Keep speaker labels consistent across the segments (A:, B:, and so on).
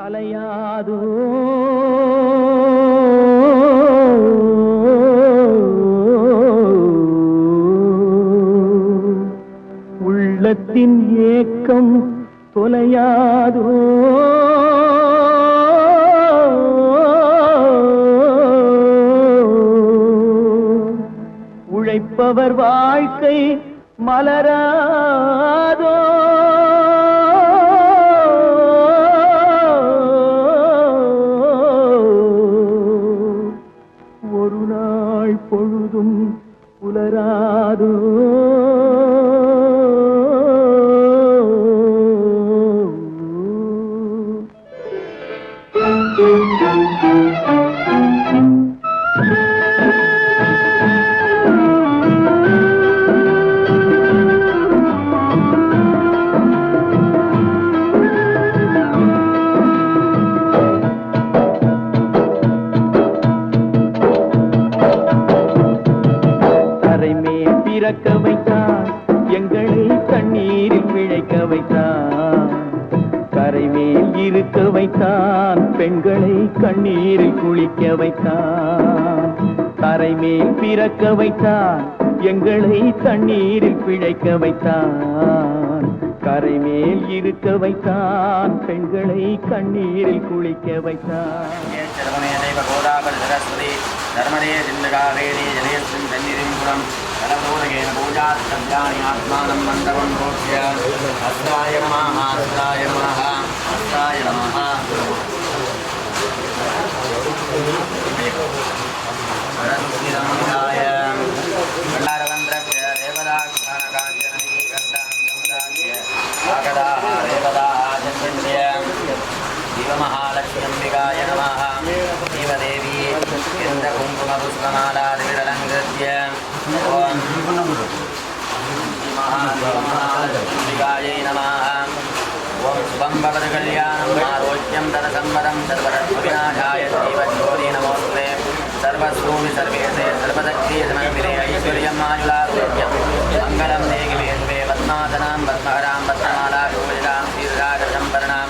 A: கலையாதோ உள்ளத்தின் ஏக்கம் தொலையாதோ உழைப்பவர் வாழ்க்கை மலராதோ ஒரு நாள் பொழுதும் புலராதோ பிறக்க வைத்தான் எங்களை தண்ணீரில் பிழைக்க வைத்தான் கரைமேல் இருக்க வைத்தான் பெண்களை கண்ணீரில் குளிக்க வைத்தான் கரைமேல் பிறக்க வைத்தான் எங்களை தண்ணீரில் பிழைக்க வைத்தான் கரைமேல் இருக்க வைத்தான் பெண்களை கண்ணீரில் குளிக்க வைத்தான்
B: धर्मदे जिन्दगावेणी जलेस्मिन् सन्निधिं कलभूरगेन पूजात्सद्यानि आत्मानं मन्दवं प्रोक्ष्य हस्ताय नमः हस्ताय नमः हस्ताय नमः सरस्वतीनमः कण्डारवन्द्रस्य देवदाक्षाणकाञ्चननिधि कण्डां समुदाय आगदाः देवदाः जन्मन्य शिवमहालक्ष्म्यम्बिकाय नमः शिवदेवी कुङ्कुमपुष्पमालादिविरलङ्कृत्य ॐ महालक्ष्म्यम्बिकायै नमः ॐ शुभं भवतु कल्याणम् आरोग्यं तदसम्पदं सर्वविनाशाय श्रीवज्रोति नमोऽस्तुते सर्वस्वोमि सर्वेशे सर्वशक्ति समन्विते ऐश्वर्यम् आयुरारोग्यं मङ्गलं देहि शुभे पद्मासनां पद्महरां पद्ममाला पूजितां शीर्षाकर्षं वर्णां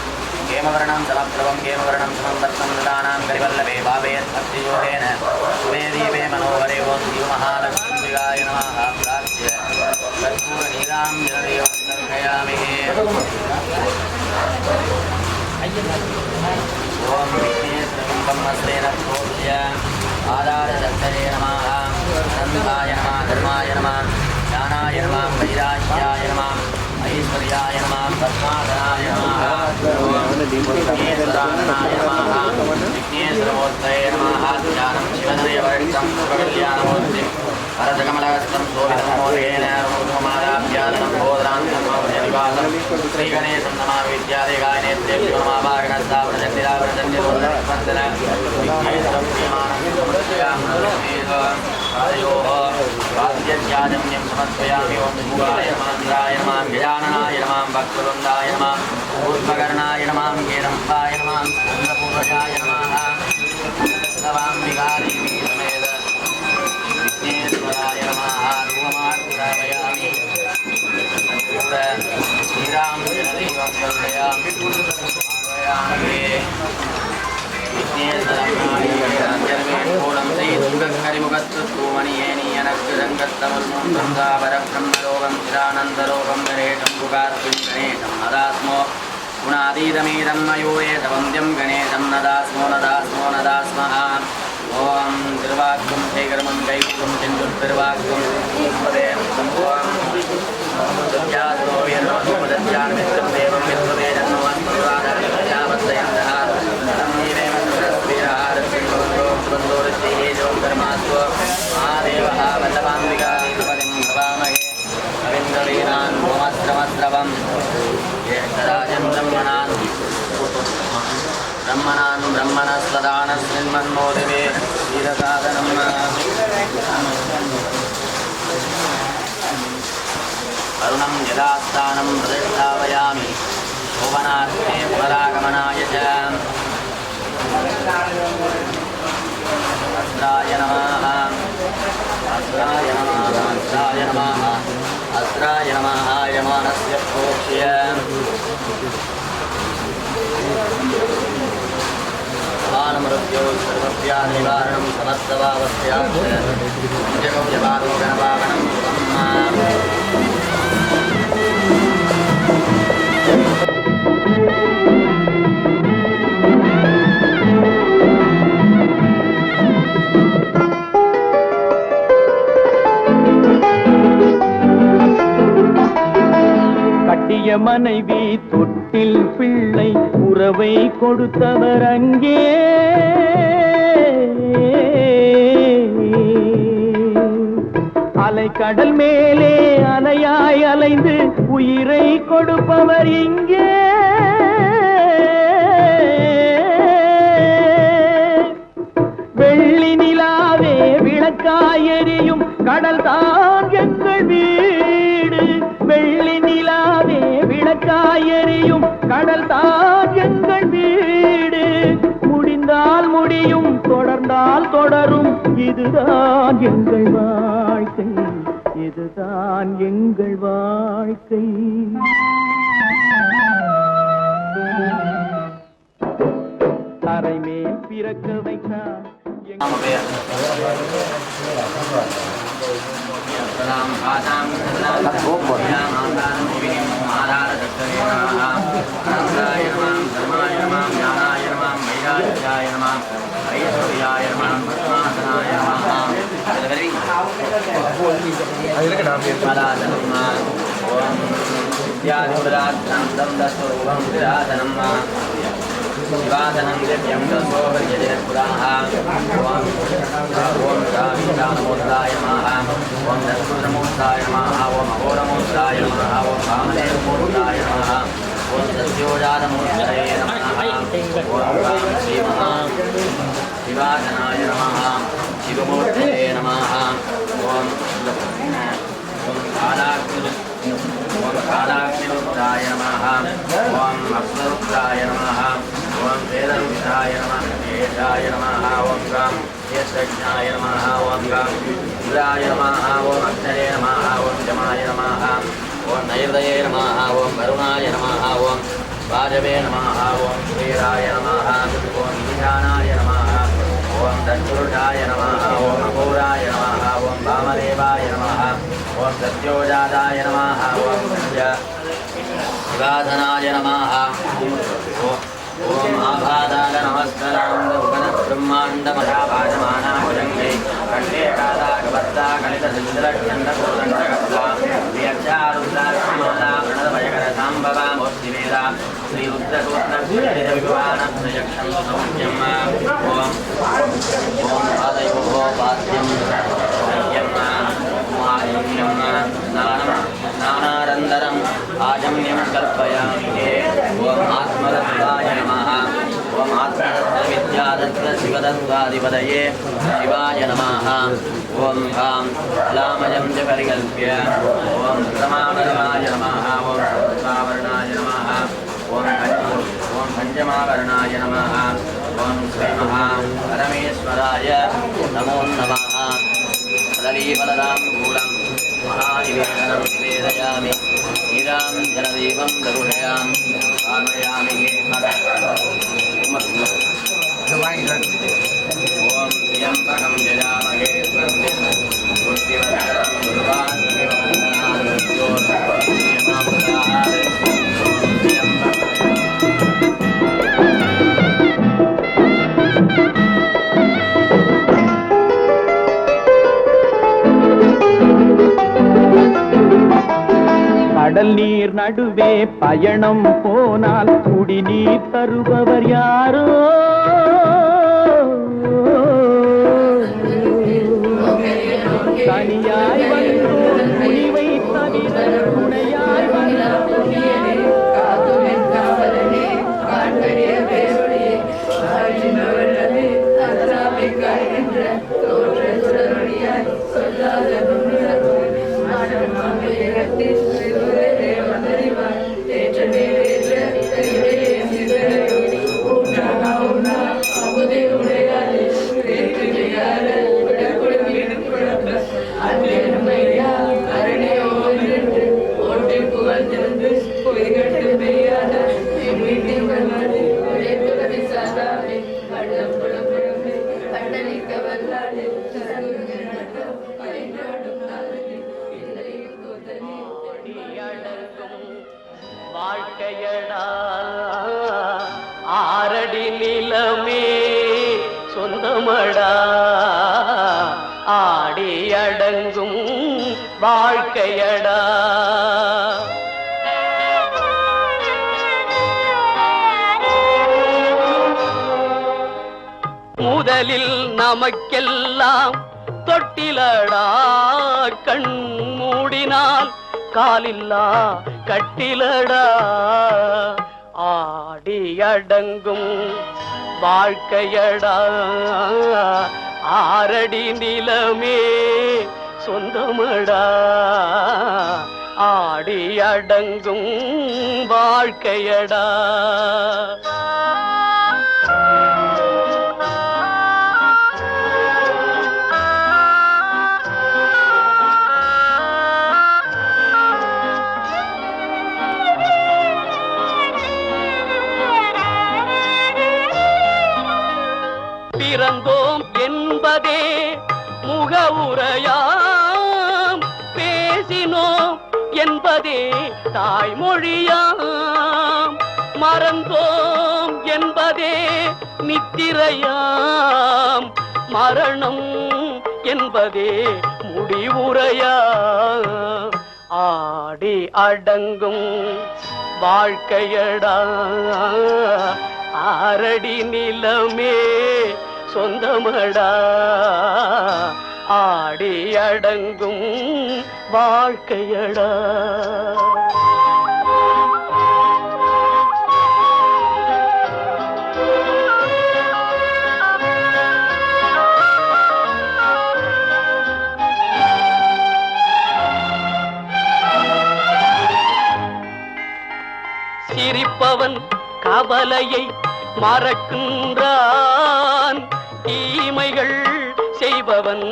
B: हेमवर्णं समप्रभं हेमवर्णं समं पद्मं ददानां करिवल्लभे भावेत् भक्तियोगेन शुभे दीपे मनोहरे ॐ शिवमहालक्ष्म्याय नमः प्रार्थ्य कर्पूरनीरां जनदेवं दर्शयामि ॐ विघ्नेश्वरबिम्बं हस्तेन प्रोक्ष्य आधारदत्तये नमः अनन्ताय नमः धर्माय नमः ज्ञानाय नमः वैराग्याय नमः ऐश्वर्याय नमः पद्मासनाय नमः विघ्नेश्वराननाय नमः विघ्नेश्वरमूर्तये नमः ध्यानं शिवनयवर्षं सुखकल्याणमूर्तिं भरतकमलहस्तं शोभितमोदयेन रूपमालाभ्यादनं बोधनान्तमोदयनिवासं श्रीगणेशं नमः विद्यादेगायनेत्रेभ्यो नमः वागणस्तावृतन्निरावृतन्निरोधनस्पन्दन विघ्नेश्वरं प्रियमाणं समर्पयामयोः वाद्यध्याजम्यं समर्पयामि ॐ शिवाय मन्त्राय नमः गजाननाय नमः भक्तवृन्दाय नमः पूर्वकर्णाय नमः केरम्बाय नमः अन्नपूर्वजाय नमः सर्वाम्बिकादेवी समेत विघ्नेश्वराय नमः धूमार्पयामि श्रीराम जनदेवं दर्शयामि विघ्नेश्वरं श्रीसुखकरिमुखत्वमणियेनीयनकृदङ्गत्तमुल्मुन्दापरब्रह्मलोकं चिदानन्दलोकं गणेशं पुकार्पिं गणेशं नदास्मो गुणातीतमीदं मयूरे तवन्द्यं गणेशं नदास्मो नदास्मो नदास्मः ॐ तिरुवाक्यं शेखरमं कैकुं चिन्तुर्तिरुवाक्यं दद्यास्मोविर्मोदद्यान् देवं विश्वते जन्मवन्प्रदादप्रजापत्यन्तः महादेवः वल्लभाम्बिकादिपतिं भवामहे रवीन्द्रवीरान् भुवस्त्रमस्त्रवं ज्येष्ठराजं ब्रह्मणान् ब्रह्मणस्वदानस्मिन्मन्मोदिवे वीरसाधनं अरुणं यदास्थानं प्रतिष्ठापयामि भुवनार्थे पुनरागमनाय च अस्त्राय नमः अस्त्राय नमः अस्त्राय नमः अस्त्राय नमः यमानस्य प्रोक्ष्य सर्वव्याधिनिवारणं समस्तभावस्थयात् जगौजपालोकनपावनं
A: கட்டிய மனைவி தொட்டில் பிள்ளை உறவை கொடுத்தவர் அங்கே அலை கடல் மேலே அலையாய் அலைந்து உயிரை கொடுப்பவர் இங்கே வெள்ளி நிலாவே விளக்காய் எரியும் கடல் தான் எங்கள் வீடு வெள்ளி நிலாவே விளக்காய் எரியும் கடல் தான் எங்கள் வீடு முடிந்தால் முடியும் தொடர்ந்தால் தொடரும் இதுதான் எங்கள் வாழ்க்கை இதுதான் எங்கள் வாழ்க்கை தரை மேல் பிறக்க வைத்தார்
B: शिवादनं दिव्यं दशोपरिजयपुराः ॐ रामोद्राय नमः ॐ दशमुद्रमूर्ताय नमः ॐ अघोरमूर्ताय नमः ॐ वामदेवमूर्ताय नमः ॐ सत्योजातमूर्तये नमः ॐ श्रीमहा शिवादनाय नमः शिवमूर्तये नमः ॐ कालाग्निरुद्राय नमः ॐ अप्सरुद्राय नमः ॐ वेदरुद्राय नमः केशाय नमः ॐ गं केशज्ञाय नमः ॐ गं रुद्राय नमः ॐ अक्षरे नमः ॐ जमाय नमः ॐ नैर्दये नमः ॐ वरुणाय नमः ॐ वाजवे नमः ॐ कुबेराय नमः ॐ ईशानाय नमः ॐ तत्पुरुषाय नमः ॐ अघोराय नमः ॐ वामदेवाय नमः ॐ सत्योजाताय नमः ॐ शिवाधनाय नमः ॐ आभादाय नमस्करान्दब्रह्माण्डमहाभाजमानाभुजङ्गे कण्ठे कादाकबद्धा कलितसिन्धुलक्षण्डकोदण्डकट्ला प्रियक्षारुद्राक्षमाला प्रणतभयकरसाम्बवा मूर्तिवेदा श्रीरुद्रसूत्रविवानप्रयक्षं सौख्यम् ॐ पादयोः पाद्यं सौख्यं महायज्ञं नानारन्दरम् आजम्यं कल्पयामि ॐ आत्मदत्ताय नमः ॐ आत्मदत्तविद्यादत्त शिवदत्ताधिपतये शिवाय नमः ॐ भां लामजं च परिकल्प्य ॐ प्रथमावरणाय नमः ॐ चतुर्थावरणाय नमः ॐ पञ्चमावरणाय नमः ॐ श्रीमहा परमेश्वराय नमो नमः फललीफलदाम्बूलं महानिवेदनं निवेदयामि नीरां जलदीपं दरुषयां आनयामि ॐ त्र्यम्बकं यजामहे पुष्टिवर्धनं
A: கடல் நீர் நடுவே பயணம் போனால் குடிநீர் தருபவர் யாரோ தனியாய் வந்தோம் துணிவை தவிர துணையாய்
C: I'm
A: ஆரடி நிலமே சொந்தமடா ஆடி அடங்கும் வாழ்க்கையடா. முதலில் நமக்கெல்லாம் தொட்டிலடா கண் மூடினால் காலில்லா கட்டிலடா ஆடி அடங்கும் வாழ்க்கையடா. ஆரடி நிலமே சொந்தமடா ஆடி அடங்கும் வாழ்க்கையடா. பிறந்தோம் என்பதே முகவுரையாம் பேசினோம் என்பதே தாய்மொழியாம் மறந்தோம் என்பதே நித்திரையாம் மரணம் என்பதே முடிவுரையாம் ஆடி அடங்கும் வாழ்க்கையடா. ஆரடி நிலமே சொந்தமடா ஆடி அடங்கும் வாழ்க்கையடா. சிரிப்பவன் கவலையை மறக்கின்றான் தீமைகள் செய்பவன்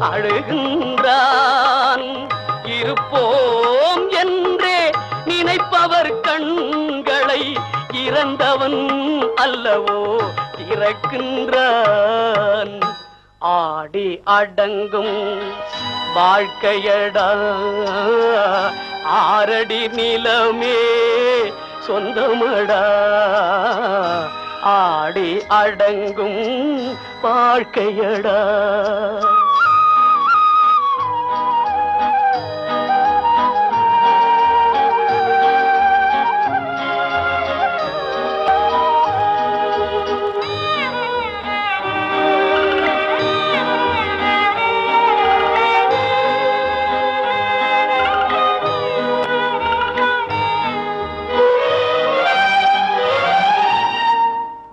A: அழுகின்றான். இருப்போம் என்றே நினைப்பவர் கண்களை இறந்தவன் அல்லவோ திறக்கின்றான். ஆடி அடங்கும் வாழ்க்கையடா ஆரடி நிலமே சொந்தமடா ஆடி அடங்கும் வாழ்க்கையடா.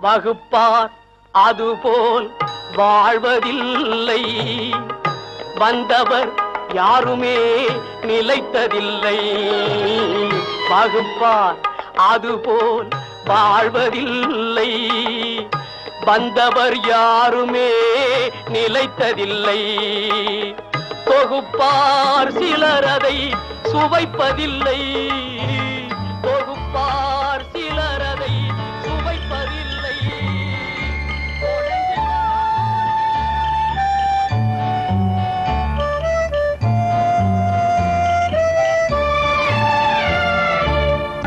A: வகுப்பார் அதுபோல் வாழ்வதில்லை வந்தவர் யாருமே நிலைத்ததில்லை. வகுப்பார் அதுபோல் வாழ்வதில்லை வந்தவர் யாருமே நிலைத்ததில்லை. தொகுப்பார் சிலர் அதை சுவைப்பதில்லை. தொகுப்பார் சிலர் அதை சுவைப்பதில்லை.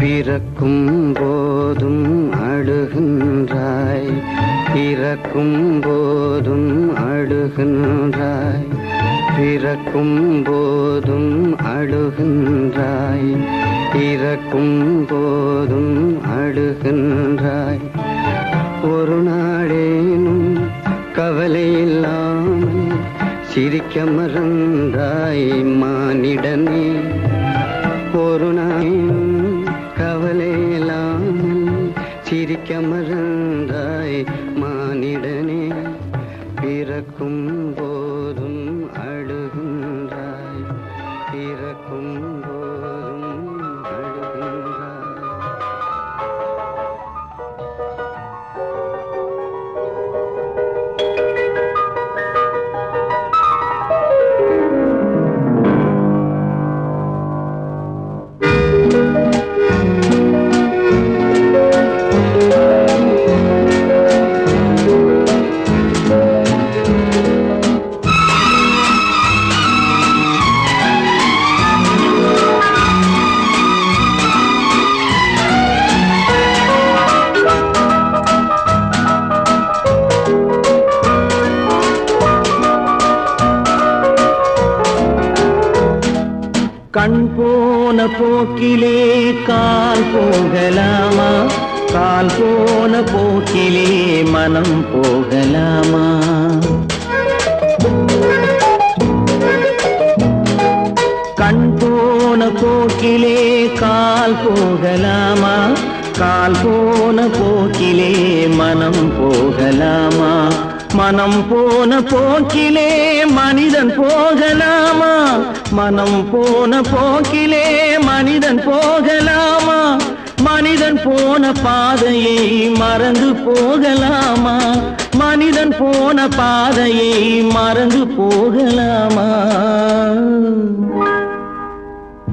C: பிறக்கும் போதும் அழுகின்றாய் இறக்கும் போதும் அழுகின்றாய். பிறக்கும் போதும் அழுகின்றாய் இறக்கும் போதும் அழுகின்றாய். ஒரு நாளேனும் கவலை இல்லாமல் சிரிக்க மறந்தாய் மானிடனே. ஒரு நாளும் கவலை இல்லாமல் சிரிக்க மறந்தாய் மானிடனே. பிறக்கும் போதும் அழுகின்றாய் பிறக்கும் போதும் அழுகின்றாய்.
A: கண் போன போக்கிலே கால் போகலாமா, கால் போன போக்கிலே மனம் போகலாமா? கண் போன போக்கிலே கால் போகலாமா, கால் போன போக்கிலே மனம் போகலாமா? மனம் போன போக்கிலே மனிதன் போகலாமா, மனம் போன போக்கிலே மனிதன் போகலாமா? மனிதன் போன பாதையை மறந்து போகலாமா, மனிதன் போன பாதையை மறந்து போகலாமா?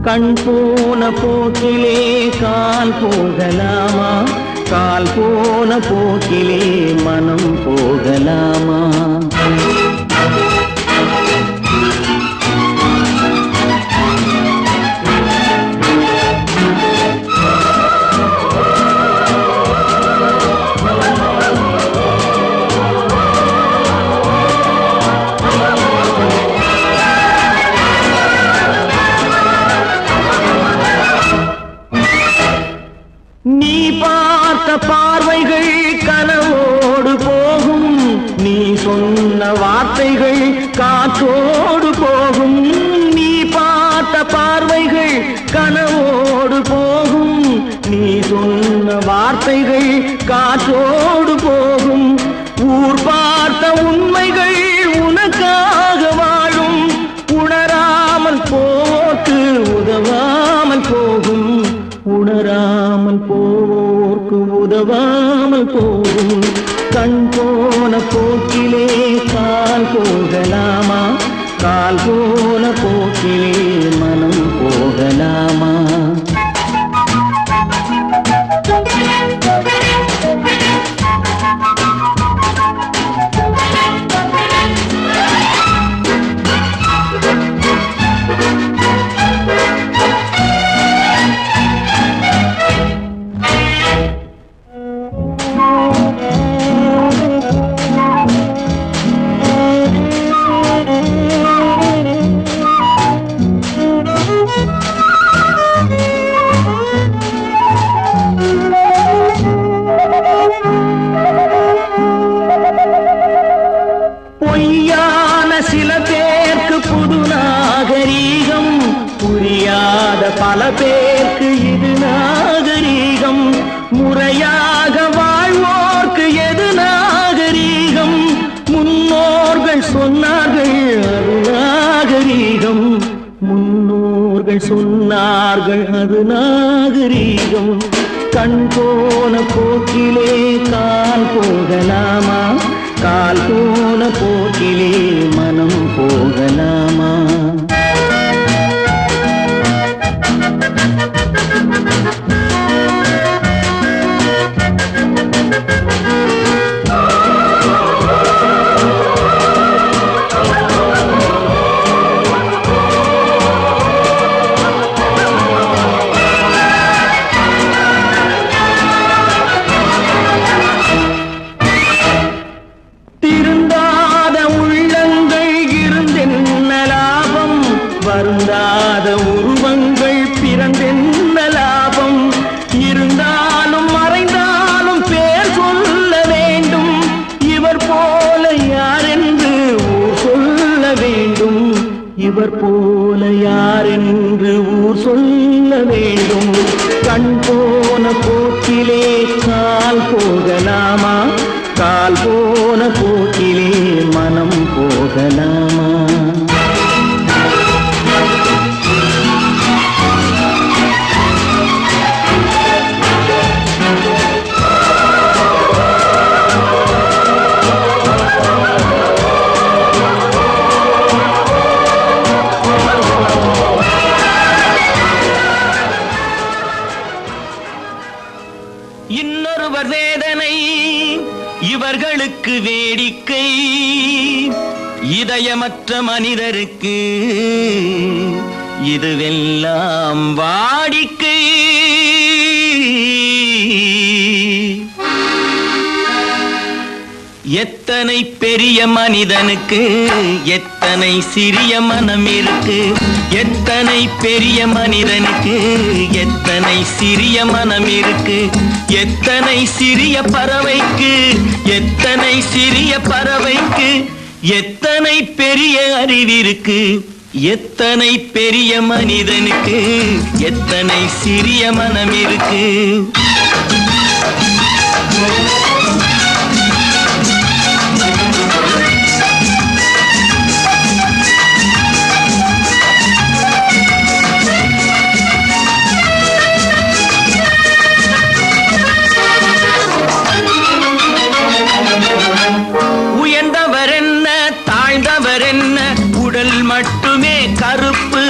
A: கண் போன போக்கிலே கால் போகலாமா, கால் போன போக்கிலே மனம் போகலாமா? நீ பார்த்த பார்வைகள் கனவோடு போகும், நீ சொன்ன வார்த்தைகள் காற்றோடு போகும். நீ பார்த்த பார்வைகள் கனவோடு போகும், நீ சொன்ன வார்த்தைகள் காற்றோடு போகும். ஊர் பார்த்த உண்மைகள் உனக்காக வாழும், உணராமல் போக்கு உதவாமல் போகும், உணராமல் போவோர்க்கு உதவாமல் போகும். கண் போன போக்கிலே கால் போகலாமா, கால் போன போக்கிலே மனம் போகலாமா? பொய்யான சில பேருக்கு புது நாகரீகம், புரியாத பல பேருக்கு இது நாகரீகம். முறையாக வாழ்வோர்க்கு எது நாகரீகம்? முன்னோர்கள் சொன்னார்கள் அது நாகரீகம், முன்னோர்கள் சொன்னார்கள் அது நாகரீகம். கண் போன போக்கிலே கால் போகலாமா, கால் போன போக்கிலே மனம் போகலாமா? திருந்தாத உள்ளங்கள் இருந்தென்ன லாபம், வருந்தாத உருவங்கள் பிறந்தென்ன லாபம்? இருந்தாலும் மறைந்தாலும் பேர் சொல்ல வேண்டும், இவர் போல யாரென்று ஊர் சொல்ல வேண்டும், இவர் போல யாரென்று ஊர் சொல்ல வேண்டும். கண் போன போக்கிலே கால் போகலாமா, கால் போன போக்கிலே மனம் போகலாமா? இன்னொருவர் வேதனை இவர்களுக்கு வேடிக்கை, இதயமற்ற மனிதருக்கு இதுவெல்லாம் வாடிக்கை. எத்தனை பெரிய மனிதனுக்கு
D: எத்தனை சிறிய மனம் இருக்கு எத்தனை பெரிய மனிதனுக்கு எத்தனை சிறிய மனம் இருக்கு எத்தனை சிறிய பறவைக்கு எத்தனை சிறிய பறவைக்கு எத்தனை பெரிய அறிவிருக்கு எத்தனை பெரிய மனிதனுக்கு எத்தனை சிறிய மனம் இருக்கு உயர்ந்தவர் என்ன தாழ்ந்தவர் என்ன உடல் மட்டுமே கருப்பு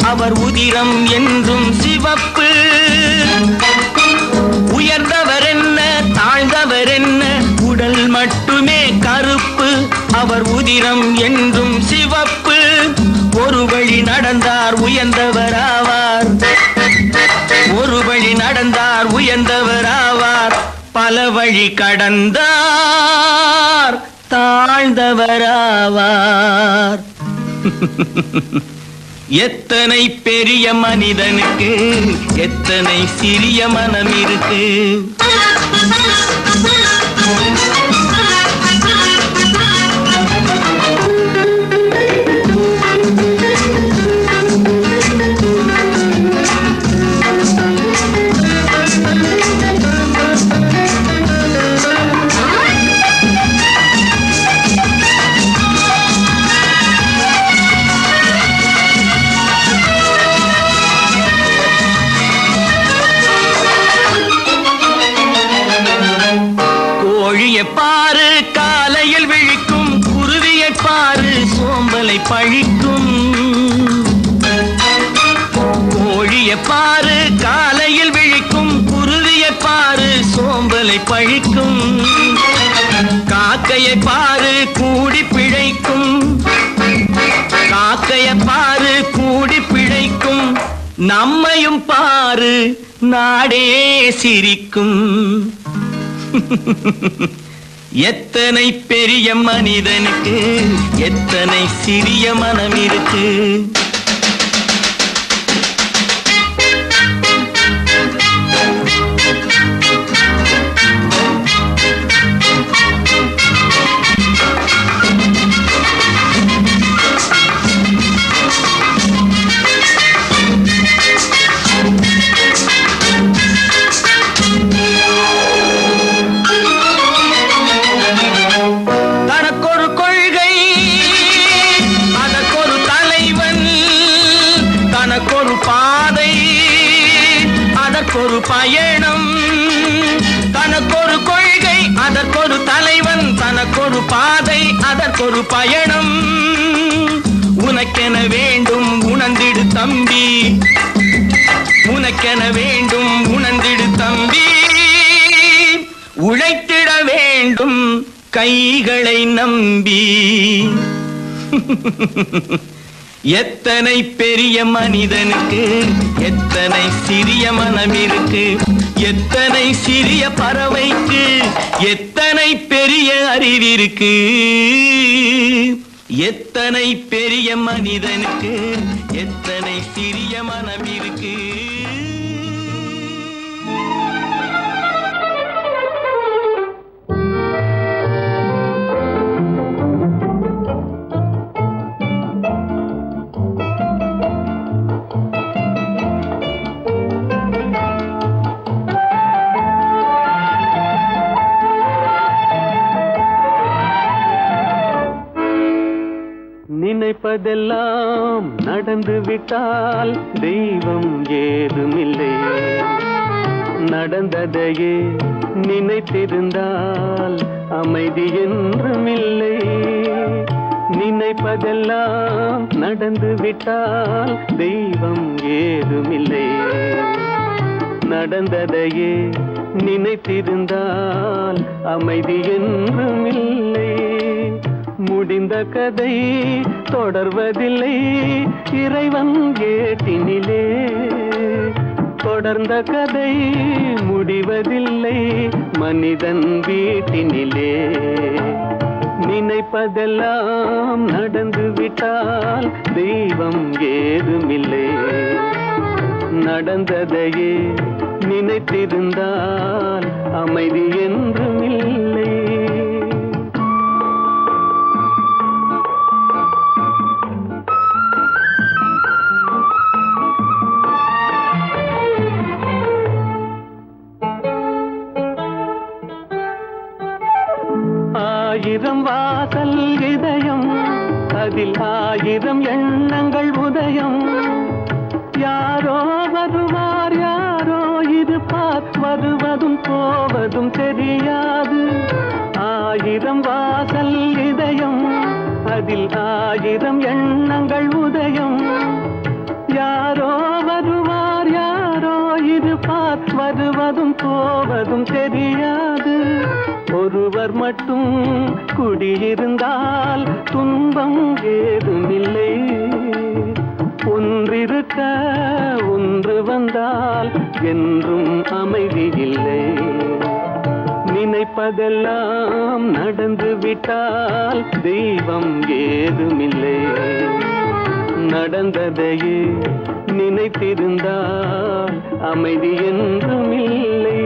D: அவர் உதிரம் என்றும் சிவப்பு உயர்ந்தவர் என்ன தாழ்ந்தவர் என்ன உடல் மட்டுமே கருப்பு அவர் உதிரம் என்றும் சிவப்பு ஒரு வழி நடந்தார் உயர்ந்தவர் ஆவார் ஒரு வழி நடந்தார் உயர்ந்தவர் ஆவார் பல வழி கடந்தார் தாழ்ந்தவராவார் எத்தனை பெரிய மனிதனுக்கு எத்தனை சிறிய மனம் இருக்கு பாரு காலையில் விழிக்கும் குருவியை பாரு சோம்பலை பழிக்கும் கோழியை பாரு காலையில் விழிக்கும் குருவியை பாரு சோம்பலை பழிக்கும் காக்கையை பாரு கூடி பிழைக்கும் காக்கையை பாரு கூடி பிழைக்கும் நம்மையும் பாரு நாடே சிரிக்கும் எத்தனை பெரிய மனிதனுக்கு எத்தனை சிறிய மனம் இருக்கு ஒரு பயணம் தனக்கொரு கொள்கை அதற்கொரு தலைவன் தனக்கொரு பாதை அதற்கொரு பயணம் உனக்கென வேண்டும் உணர்ந்திடு தம்பி உனக்கென வேண்டும் உணர்ந்திடு தம்பி உழைத்திட வேண்டும் கைகளை நம்பி எத்தனை பெரிய மனிதனுக்கு எத்தனை சிறிய மனம் இருக்கு எத்தனை சிறிய பறவைக்கு எத்தனை பெரிய அறிவிருக்கு எத்தனை பெரிய மனிதனுக்கு எத்தனை சிறிய மனம் இருக்கு
A: நினைப்பதெல்லாம் நடந்து விட்டால் தெய்வம் ஏதுமில்லை நடந்ததையே நினைத்திருந்தால் அமைதி என்றுமில்லை நினைப்பதெல்லாம் நடந்து விட்டால் தெய்வம் ஏதுமில்லை நடந்ததையே நினைத்திருந்தால் அமைதி என்றுமில்லை முடிந்த கதை தொடர்வதில்லை இறைவன் ஏட்டினிலே தொடர்ந்த கதை முடிவதில்லை மனிதன் வீட்டினிலே நினைப்பதெல்லாம் நடந்து விட்டால் தெய்வம் ஏதுமில்லை. நடந்ததையே நினைத்திருந்தால் அமைதி என்றும் இல்லை. ஆயிரம் வாசல் இதயம், அதில் ஆயிரம் எண்ணங்கள் உதயம். யாரோ வருவார் யாரோ இருப்பார், வருவதும் போவதும் தெரியாது. ஆயிரம் வாசல் இதயம், அதில் ஆயிரம் எண்ணங்கள் உதயம். யாரோ வருவார் யாரோ இருப்பார், வருவதும் போவதும் தெரியாது. ஒருவர் மட்டும் குடியிருந்தால் துன்பம் ஏதுமில்லை. ஒன்றிருக்க ஒன்று வந்தால் என்றும் அமைதி இல்லை. நினைப்பதெல்லாம் நடந்து விட்டால் தெய்வம் ஏதுமில்லை. நடந்ததையே நினைத்திருந்தால் அமைதி என்றும் இல்லை.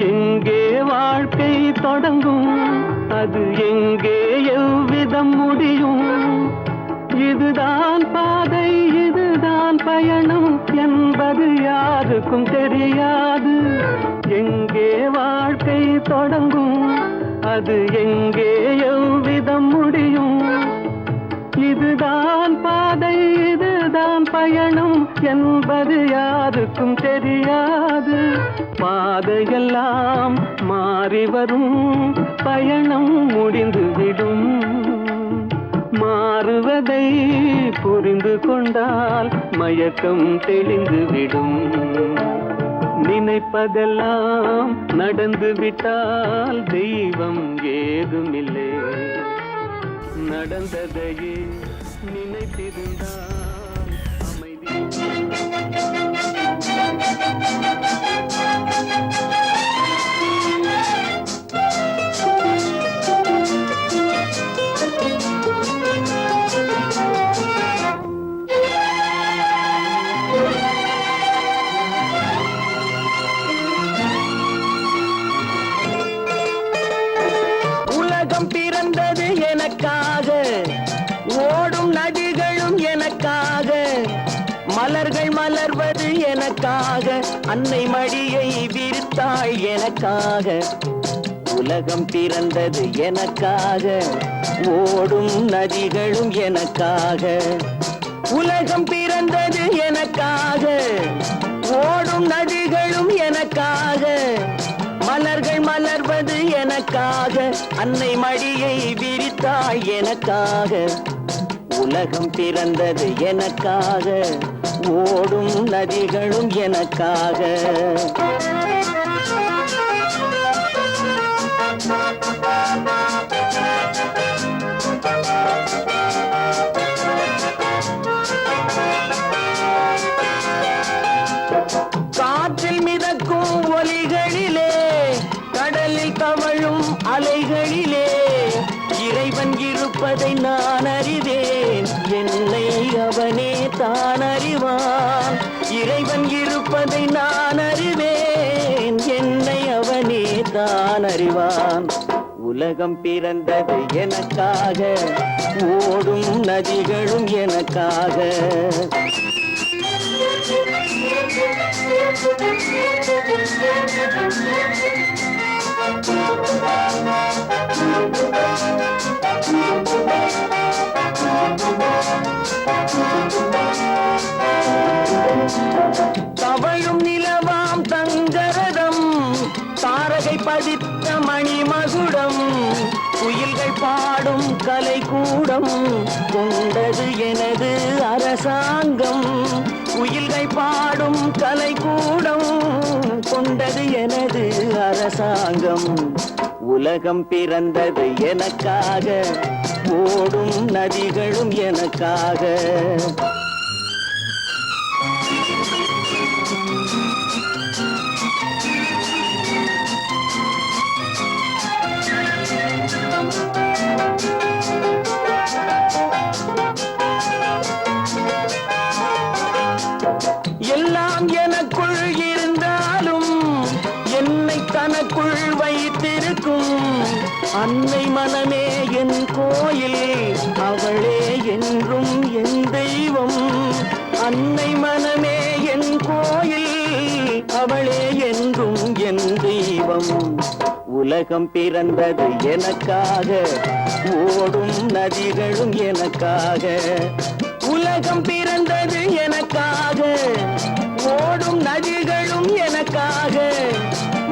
A: எங்கே வாழ்க்கை தொடங்கும், அது எங்கே எவ்விதம் முடியும்? இதுதான் பாதை, இதுதான் பயணம் என்பது யாருக்கும் தெரியாது. எங்கே வாழ்க்கை தொடங்கும், அது எங்கே எவ்விதம் முடியும்? இதுதான் பாதை, இதுதான் பயணம் என்பது யாருக்கும் தெரியாது. பாதையெல்லாம் மாறி வரும், பயணம் முடிந்துவிடும். மாறுவதை புரிந்து கொண்டால் மயக்கம் தெளிந்துவிடும். நினைப்பதெல்லாம் நடந்து விட்டால் தெய்வம் ஏதுமில்லை. நடந்ததையே நினைத்திருந்தால் அமைதி.
D: உலகம் பிறந்தது எனக்காக, ஓடும் நதிகளும் எனக்காக, மலர்கள் மலர்வது எனக்காக, அன்னை மடியை விரித்தாள் எனக்காக. உலகம் பிறந்தது எனக்காக, ஓடும் நதிகளும் எனக்காக. உலகம் பிறந்தது எனக்காக, ஓடும் நதிகளும் எனக்காக, மலர்கள் மலர்வது எனக்காக, அன்னை மடியை விரித்தாள் எனக்காக. உலகம் பிறந்தது எனக்காக, ஓடும் நதிகளும் எனக்காக. காற்றில் மிதக்கும் ஒலிகளிலே, கடலில் தவழும் அலைகளிலே, இறைவன் இருப்பதை நான் அறிவேன், என்னை அவனே தான் அறிவான். இறைவன் இருப்பதை நான் அறிவேன், என்னை அவனே தான் அறிவான். உலகம் பிறந்தது எனக்காக, ஓடும் நதிகளும் எனக்காக. தவழும் நிலவாம் தங்கரதம், தாரகை பதித்த மணிமகுடம், குயில்கள் பாடும் கலைக்கூடம், கொண்டது எனது அரசாங்கம். குயில்கள் பாடும் கலைக்கூடம், கொண்டது எனது அரசாங்கம். உலகம் பிறந்தது எனக்காக, ஓடும் நதிகளும் எனக்காக. எல்லாம் எனக்குள் இருந்தாலும் என்னை தனக்குள் வைத்திருக்கும் அன்னை மனமே என் கோயில், அவளே என்றும் என் தெய்வம். அன்னை மனமே என் கோயில், அவளே என்றும் என் தெய்வம். உலகம் பிறந்தது எனக்காக, ஓடும் நதிகளும் எனக்காக. உலகம் பிறந்தது எனக்காக, ஓடும் நதிகளும் எனக்காக.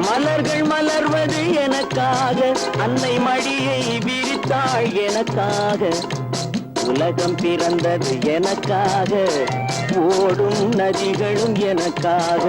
D: மலர்கள் மலர்வது எனக்காக, அன்னை மடியை விரித்தாள் எனக்காக. உலகம் பிறந்தது எனக்காக, ஓடும் நதிகளும் எனக்காக.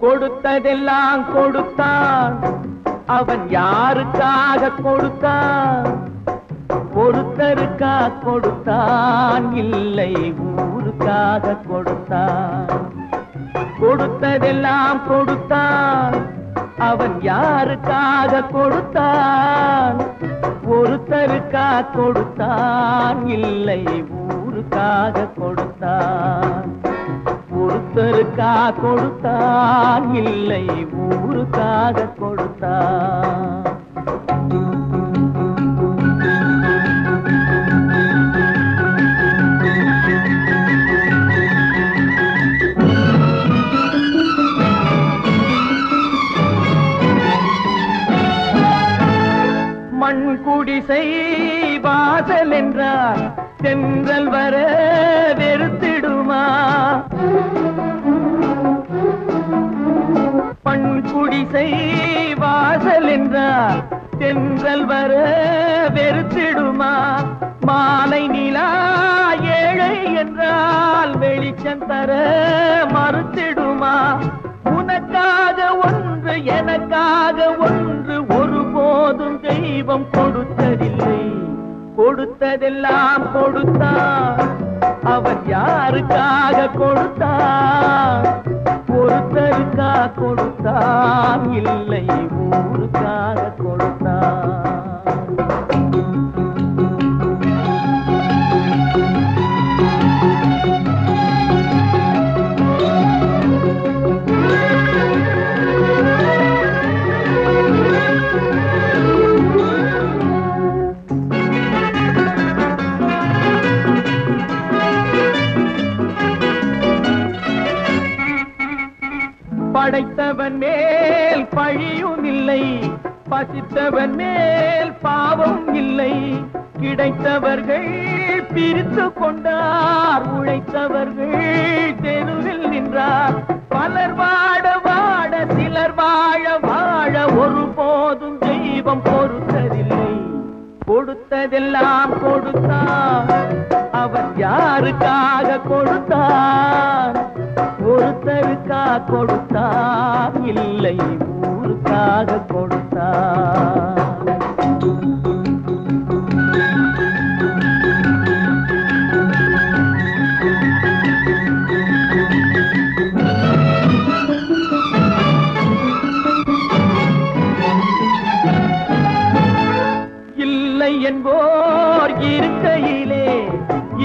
A: கொடுத்ததெல்லாம் கொடுத்தான், அவன் யாருக்காக கொடுத்தான்? ஒருத்தருக்கா கொடுத்தான், இல்லை ஊருக்காக கொடுத்தான். கொடுத்ததெல்லாம் கொடுத்தான், அவன் யாருக்காக கொடுத்தான்? ஒருத்தருக்கா கொடுத்தான், இல்லை ஊருக்காக கொடுத்தான். ஒருத்தருக்கா கொடுத்தான், இல்லை ஊருக்காக கொடுத்தான். மண் குடிசை வாசல் என்றார் தென்றல் வர வெறுத்திடுமா? மண் குடிசை வாசல் என்றார் தென்றல் வர வெறுத்திடுமா? மாலை நிலா ஏழை என்றால் வெளிச்சம் தர மறுத்திடுமா? உனக்காக ஒன்று எனக்காக ஒன்று ஒருபோதும் தெய்வம் கொடுத்ததில்லை. கொடுத்ததெல்லாம் கொடுத்தான், அவன் யாருக்காக கொடுத்தான்? ஒருத்தருக்கா கொடுத்தான், இல்லை ஊருக்காக கொடுத்தான். படைத்தவன் மேல் பழியும் இல்லை, பசித்தவன் மேல் பாவம் இல்லை. கிடைத்தவர்கள் பிரித்து கொண்டார், உழைத்தவர்கள் தெருவில் நின்றார். பலர் வாட வாட சிலர் வாழ வாழ ஒருபோதும் தெய்வம் பொறுத்ததில்லை. கொடுத்ததெல்லாம் கொடுத்தான், அவன் யாருக்காக கொடுத்தான்? ஒருத்தருக்கா கொடுத்தான், இல்லை ஊருக்காக கொடுத்தான். இல்லை என்போர் இருக்கையிலே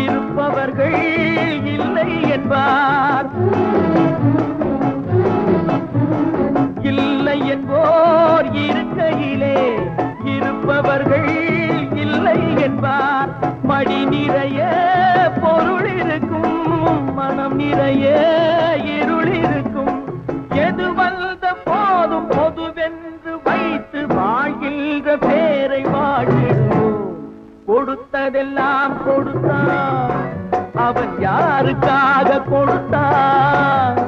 A: இருப்பவர்கள் இல்லை என்பார். இல்லை என்போர் இருக்கையிலே இருப்பவர்கள் இல்லை என்பார். மடி நிறைய பொருள் இருக்கும், மனம் நிறைய இருள் இருக்கும். எது வந்த போதும் பொதுவென்று வைத்து வாழ்கின்ற பேரை வாழ்கின்றோம். கொடுத்ததெல்லாம் கொடுத்தான், அவன் யாருக்காக கொடுத்தான்?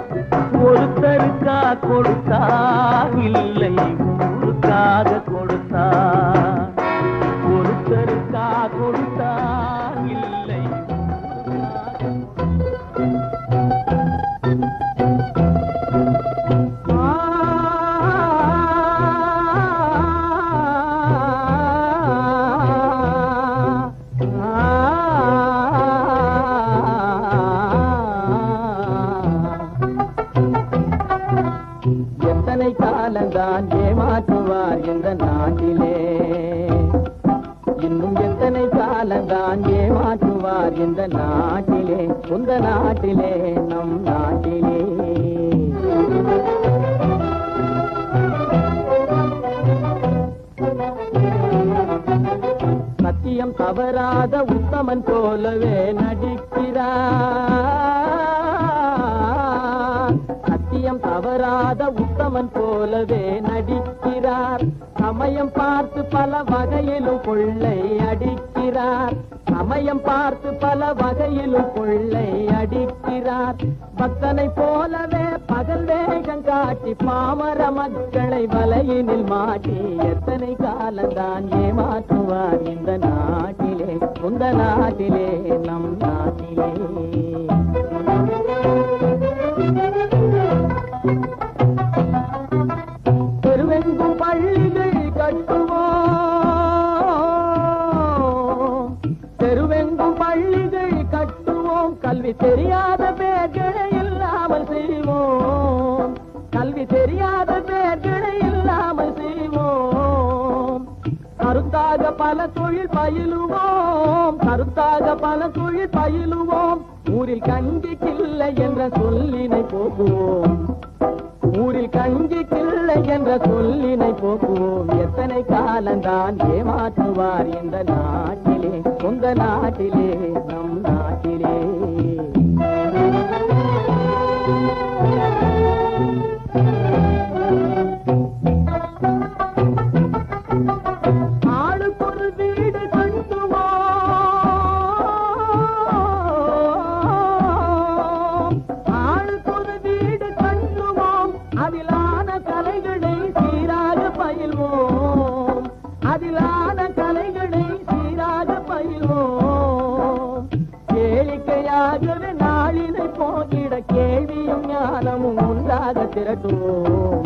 A: ஒருத்தருக்கா கொடுத்தான், எத்தனை காலந்தான் ஏமாற்றுவார் இந்த நாட்டிலே? இன்னும் எத்தனை காலந்தான் ஏமாற்றுவார் இந்த நாட்டிலே, சொந்த நாட்டிலே, நம் நாட்டிலே? சத்தியம் தவறாத உத்தமன் போலவே நடிக்கிறார். சத்தியம் தவறாத உத்தமன் போலவே நடிக்கிறார். சமயம் பார்த்து பல வகையிலும் கொள்ளை அடிக்கிறார். சமயம் பார்த்து பல வகையிலும் கொள்ளை அடிக்கிறார். பக்தனை போலவே பகல் வேகம் காட்டி பாமர மக்களை வலையினில் மாட்டி எத்தனை காலந்தான் ஏமாற்றுவார் இந்த நாட்டிலே, சொந்த நாட்டிலே, நம் நாட்டிலே? தெருவெங்கும் பள்ளிகள் கட்டுவோம், தெருவெங்கும் பள்ளிகள் கட்டுவோம். கல்வி தெரியாத பேர்களை இல்லாமல் செய்வோம், கல்வி தெரியாத பேர்களை இல்லாமல் செய்வோம். கருத்தாக பல தொழில் பயிலுவோம், கருத்தாக பல தொழில் பயிலுவோம். ஊரில் கஞ்சிக்கில்லை என்ற சொல்லினை போக்குவோம், ஊரில் கஞ்சிக்கில்லை என்ற சொல்லினை போக்குவோம். எத்தனை காலந்தான் ஏமாற்றுவார் இந்த நாட்டிலே, சொந்த நாட்டிலே, நம் நாட்டிலே? ஆளுக்கொரு வீடு கட்டுவோம், ஆளுக்கொரு வீடு கட்டுவோம். அதிலான கலைகளை சீராக பயில்வோம், அதிலான கலைகளை சீராக பயில்வோம். கேளிக்கையாகவே நாளினை போகிட கேள்வியும் ஞானமும் ஒன்றாக திரட்டுவோம்.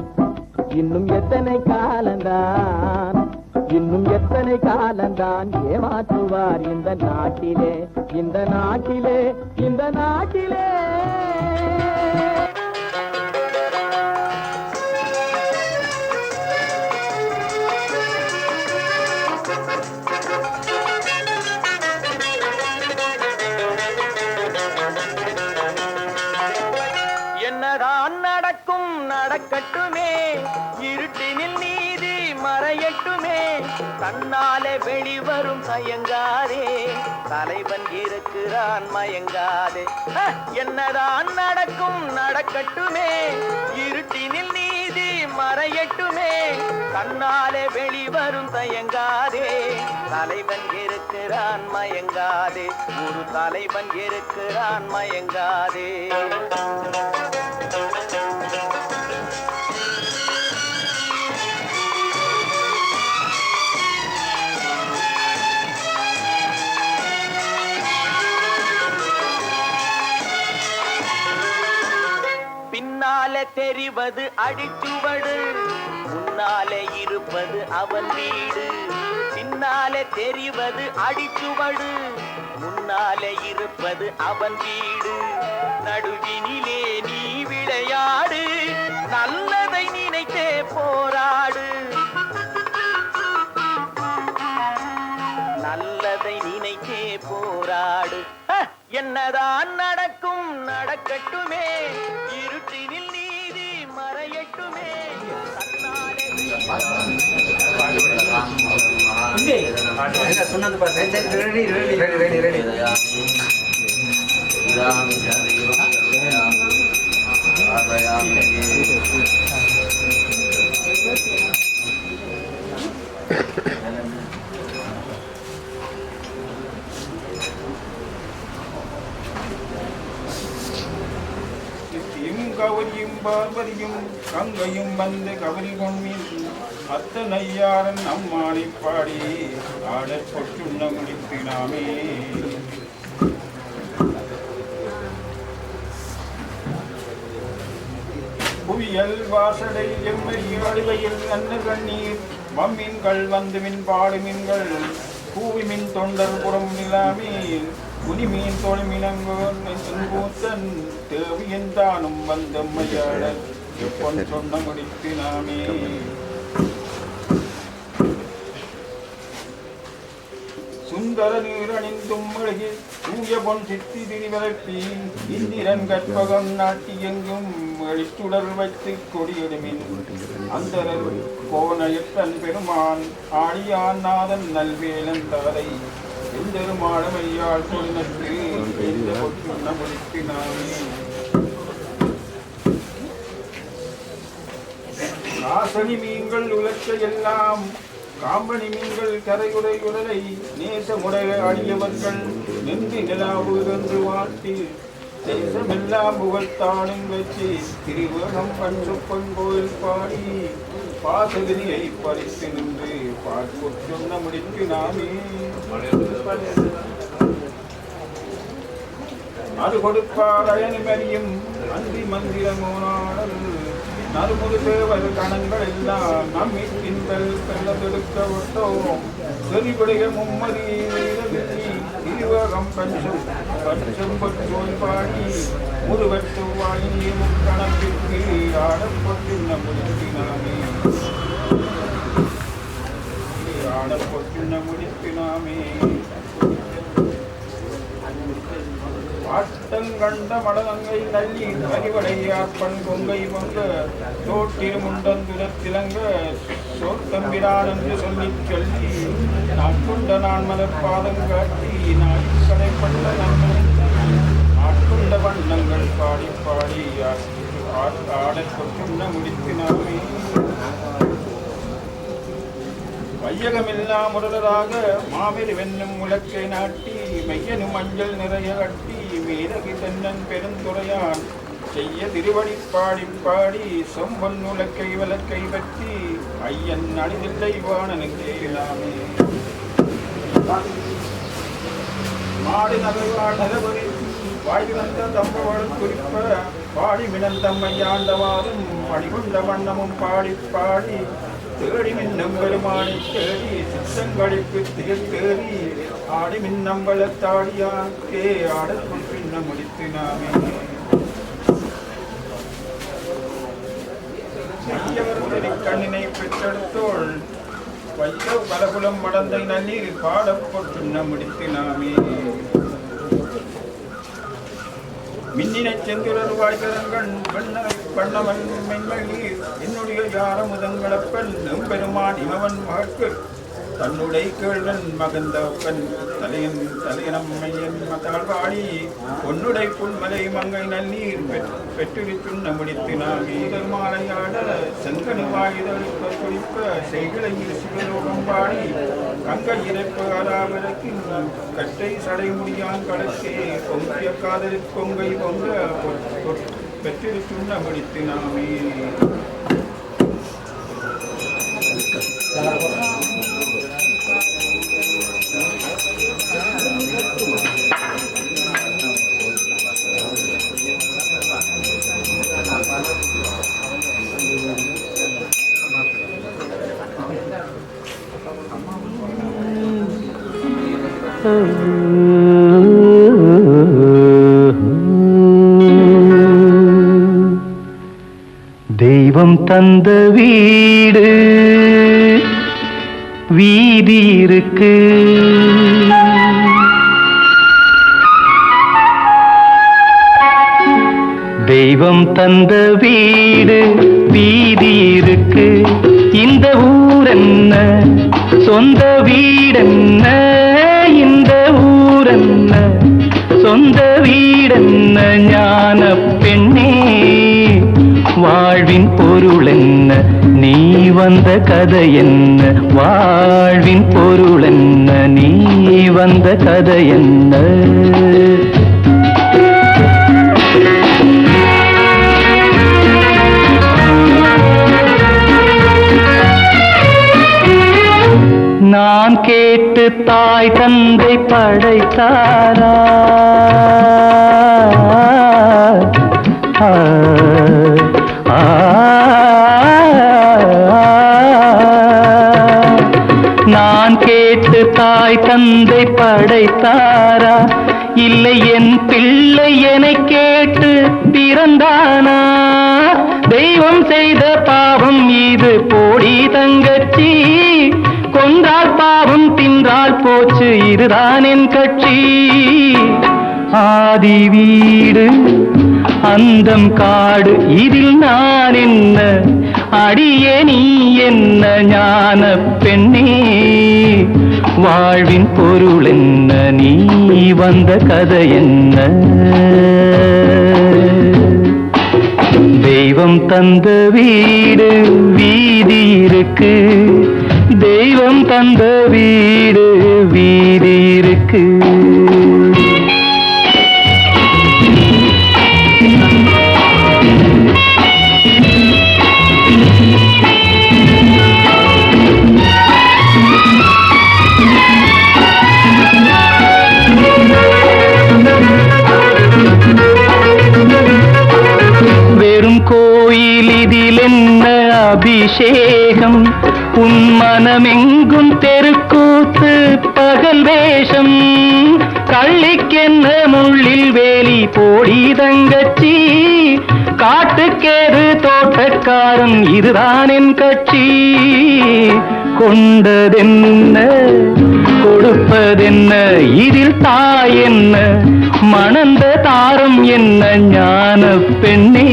A: இன்னும் எத்தனை காலந்தான், இன்னும் எத்தனை காலந்தான் ஏமாற்றுவார் இந்த நாட்டிலே, இந்த நாட்டிலே, இந்த நாட்டிலே? என்னதான் நடக்கும் நடக்கட்டுமே, இருட்டினில் நீதி மறையட்டுமே. தன்னாலே வெளிவரும் தயங்காதே, தலைவன் இருக்கிறான் மயங்காதே. என்னதான் நடக்கும் நடக்கட்டுமே, இருட்டினில் நீதி மறையட்டுமே. தன்னாலே வெளிவரும் தயங்காதே, தலைவன் இருக்கிறான் மயங்காதே. ஒரு தலைவன் இருக்கிறான் மயங்காதே. பின்னாலே தெரிவது அடிச்சுவடு, முன்னாலே இருப்பது அவன் வீடு. பின்னாலே தெரிவது அடிச்சுவடு, முன்னாலே இருப்பது அவன் வீடு. நடுவினிலே நீ விளையாடு, நல்லதை நினைத்தே போராடு, நல்லதை நினைத்தே போராடு. என்னதான் நடக்கும் நடக்கட்டுமே, இருட்டினில் நீதி மறையட்டுமே. தன்னாலே
E: கவரியும் பார்வதியும் கங்கையும் வந்து கவரி கொண்மின் அத்தனையாரன் நம்மானை பாடி ஆடற் பொட்டுண்ண முடிப்பினாமே. புவியல் வாசடை எம்மை அடிவையில் அன்ன கண்ணீர் மம்மின்கள் வந்து மின் பாடுமின்கள் பூவி மின் தொண்டர் புறம் நிலாமீன் உனிமீன் தொழிமினங்கூத்தன் தேவியன் தானும் வந்தம்மையாளர் எப்பொன் சொன்ன முடித்தினாமே சுந்தர நீரணிந்தும் அழகி தூய பொன் சித்தி திரிவரப்பி இந்திரன் கற்பகம் நாட்டி எங்கும் எழித்துடர் வைத்து கொடியெடுமின் அந்த கோனையத்தன் பெருமான் ஆடியான் நாதன் நல்வேலன் தாரை எந்தெருமாளமையாள் சொன்னற்கு எந்த பொற்றுண்ண முடித்தினாமே காசனி மீன்கள் உலக்க எல்லாம் காம்பனி மீன்கள் கரையுடை உடலை நேசமுடைய அடியவர்கள் நின்று நிலாவு என்று வாழ்த்தி தேசமெல்லாம் புகழ்த்தாடும் வச்சு திருவேகம் பஞ்சுப்பன் கோயில் பாடி பாசகிரியை பறித்து நின்று பார்ப்பொற்ற முடித்து நாமே அது கொடுப்பார் அயனிமறியும் அந்தி மந்திரமோனாடல் நறுமுது தேவர் கணங்கள் எல்லாம் நம்மில் செல்லதெடுக்க விட்டோம் செறிபுடைய மும்மதி திருவகம் பஞ்சம் பச்சோல் பாடி முருவட்டு வாயினிய முக்கணத்திற்கு ஆடப்பொற்றின முடித்தினாமே முடித்தினாமே ஆட்டங்கண்ட மடலங்கை நல்லி அறிவடையாப்பன் கொங்கை பொங்க தோட்டிருமுண்டந்துரத்திலங்க சோத்தம்பிரான் என்று சொல்லிச் சொல்லி நான் கொண்ட நான் மலர்பாதம் காட்டி நாடி கடைப்பட்ட ஆட்கொண்ட வண்ணங்கள் பாடி பாடி ஆடக் கொட்டுண்ண முடித்தினாமே வையகமெல்லாம் முரடராக மாபெரு வெண்ணும் முழக்கை நாட்டி மையனும் மஞ்சள் நிறைய கட்டி வீரகி தென்னன் பெருந்துரையான் செய்ய திருவடி பாடி பாடி சொம்பன் உலக்கை விளக்கை பற்றி ஐயன் அழிதில்லை வாணனுக்கேலாமே மாடு நகர்வாடவரி வாய் வந்த தம்பவள் குறிப்ப பாடி மினல் தம்மையாண்டவாறும் பணிகொண்ட வண்ணமும் பாடி பாடி தேடி மின்னம் பெருமானை தேடி சித்தங்களிப்பு திகழ்கேறி ஆடி மின்னம்பலத்தாடியாக்கே ஆடற்குள் பின்ன முடித்தினாமே ஐயவர் கண்ணினை பெற்றெடுத்தோள் வைத்த பலகுலம் மடந்தை நன்னீர் பாடப்பொற்றுண்ண முடித்தினாமே மின்னினை செந்துரர் வாய்கரங்கண் பண்ணவன் மென்மகீர் என்னுடைய யார முதங்களப்பன் பெருமான் இமவன் மகற்கு தன்னுடைய கேள்வன் மகந்தப்பன் தலையனம்மையன் மதாழ்வாடி பொன்னுடை புன்மலை மங்கை நன்னீர் பெற்றிருத்துண்ண முடித்தினாமே மாலையாட செங்கனு வாயுதளிப்ப துடிப்ப செய்களையில் சிவலோகம் பாடி கங்கை இறைப்பு அராவிளக்கு கட்டை சடை முடியான் கடற்கே பொங்கிய காதலிற் பொங்கை பொங்க பெற்றிருத்துண்ண முடித்தினாமே
A: தெய்வம் தந்த வீடு வீதி இருக்கு தெய்வம் தந்த வீடு வீதி இருக்கு இந்த ஊரென்ன சொந்த வீடென்ன இந்த ஊரென்ன சொந்த வீடென்ன ஞான பெண்ணே வாழ்வின் பொருள் என்ன நீ வந்த கதை என்ன வாழ்வின் பொருள் என்ன நீ வந்த கதை என்ன நான் கேட்டு தாய் தந்தை படைத்தாரா நான் கேட்டு தாய் தந்தை படைத்தாரா இல்லை என் பிள்ளை என்னை கேட்டு பிறந்தானா தெய்வ தெய்வம் செய்த பாவம் இது போடி தங்கச்சி, கொன்றால் பாவம் தின்றால் போச்சு இதுதான் என் கட்சி. ஆதி வீடு அந்தம் காடு இதில் நான் என்ன, அடியே நீ என்ன ஞான பெண்ணே, வாழ்வின் பொருள் என்ன, நீ வந்த கதை என்ன. தெய்வம் தந்த வீடு வீதி இருக்கு, தெய்வம் தந்த வீடு வீதி இருக்கு. கோயில் இதில் என்ன அபிஷேகம், உன் மனமெங்கும் தெருக்கூத்து பகல் வேஷம். கள்ளிக்கென்ன முள்ளில் வேலி போடி தங்கச்சி, காட்டுக்கேது தோட்டக்காரன் இதுதான் என் கட்சி. கொண்டதென்ன கொடுப்பதென்ன இதில் தாய் என்ன, மணந்த தாரம் என்ன ஞான பெண்ணே,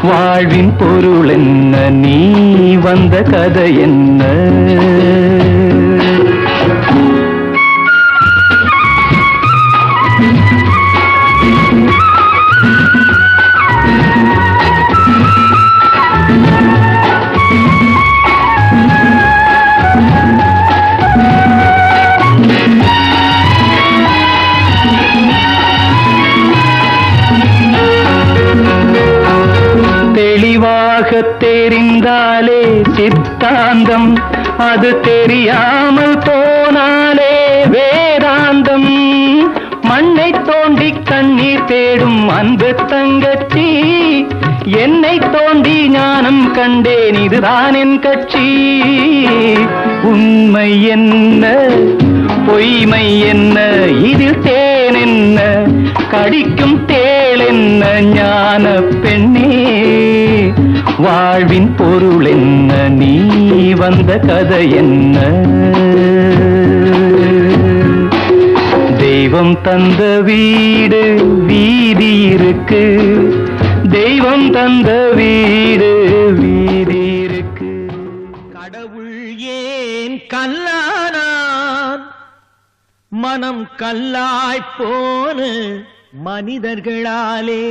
A: வாழ்வின் பொருள் என்ன, நீ வந்த கதை என்ன. தெரிந்தாலே சித்தாந்தம், அது தெரியாமல் போனாலே வேதாந்தம். மண்ணை தோண்டி கண்ணீர் தேடும் அன்பு தங்கச்சி, என்னை தோண்டி ஞானம் கண்டேன் இதுதான் என் கட்சி. உண்மை என்ன பொய்மை என்ன இதில் தேன் என்ன, கடிக்கும் தேள் என்ன ஞான பெண்ணே, வாழ்வின் பொருள் என்ன, நீ வந்த கதை என்ன. தெய்வம் தந்த வீடு வீதி இருக்கு, தெய்வம் தந்த வீடு வீதி இருக்கு.
D: கடவுள் ஏன் கல்லானான், மனம் கல்லாய் போன மனிதர்களாலே.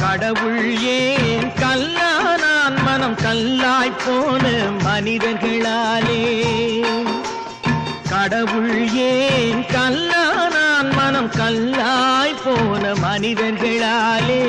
D: கடவுள் ஏன் கல்லானான், மனம் கல்லாய் போன மனிதர்களாலே. கடவுள் ஏன் கல்லானான், மனம் கல்லாய் போன மனிதர்களாலே.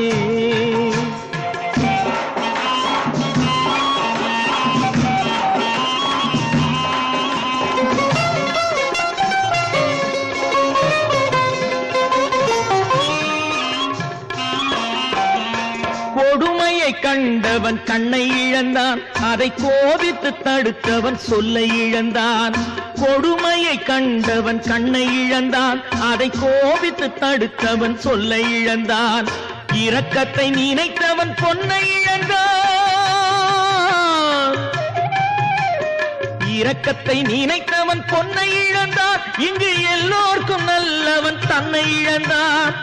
D: கொடுமையை கண்டவன் கண்ணை இழந்தான், அதை கோபித்து தடுத்தவன் சொல்லை இழந்தான். கொடுமையை கண்டவன் கண்ணை இழந்தான், அதை கோபித்து தடுத்தவன் சொல்லை இழந்தான். இரக்கத்தை நினைத்தவன் பொன்னை இழந்தான், இரக்கத்தை நினைத்தவன் பொன்னை இழந்தான். இங்கு எல்லோர்க்கும் நல்லவன் தன்னை இழந்தான்,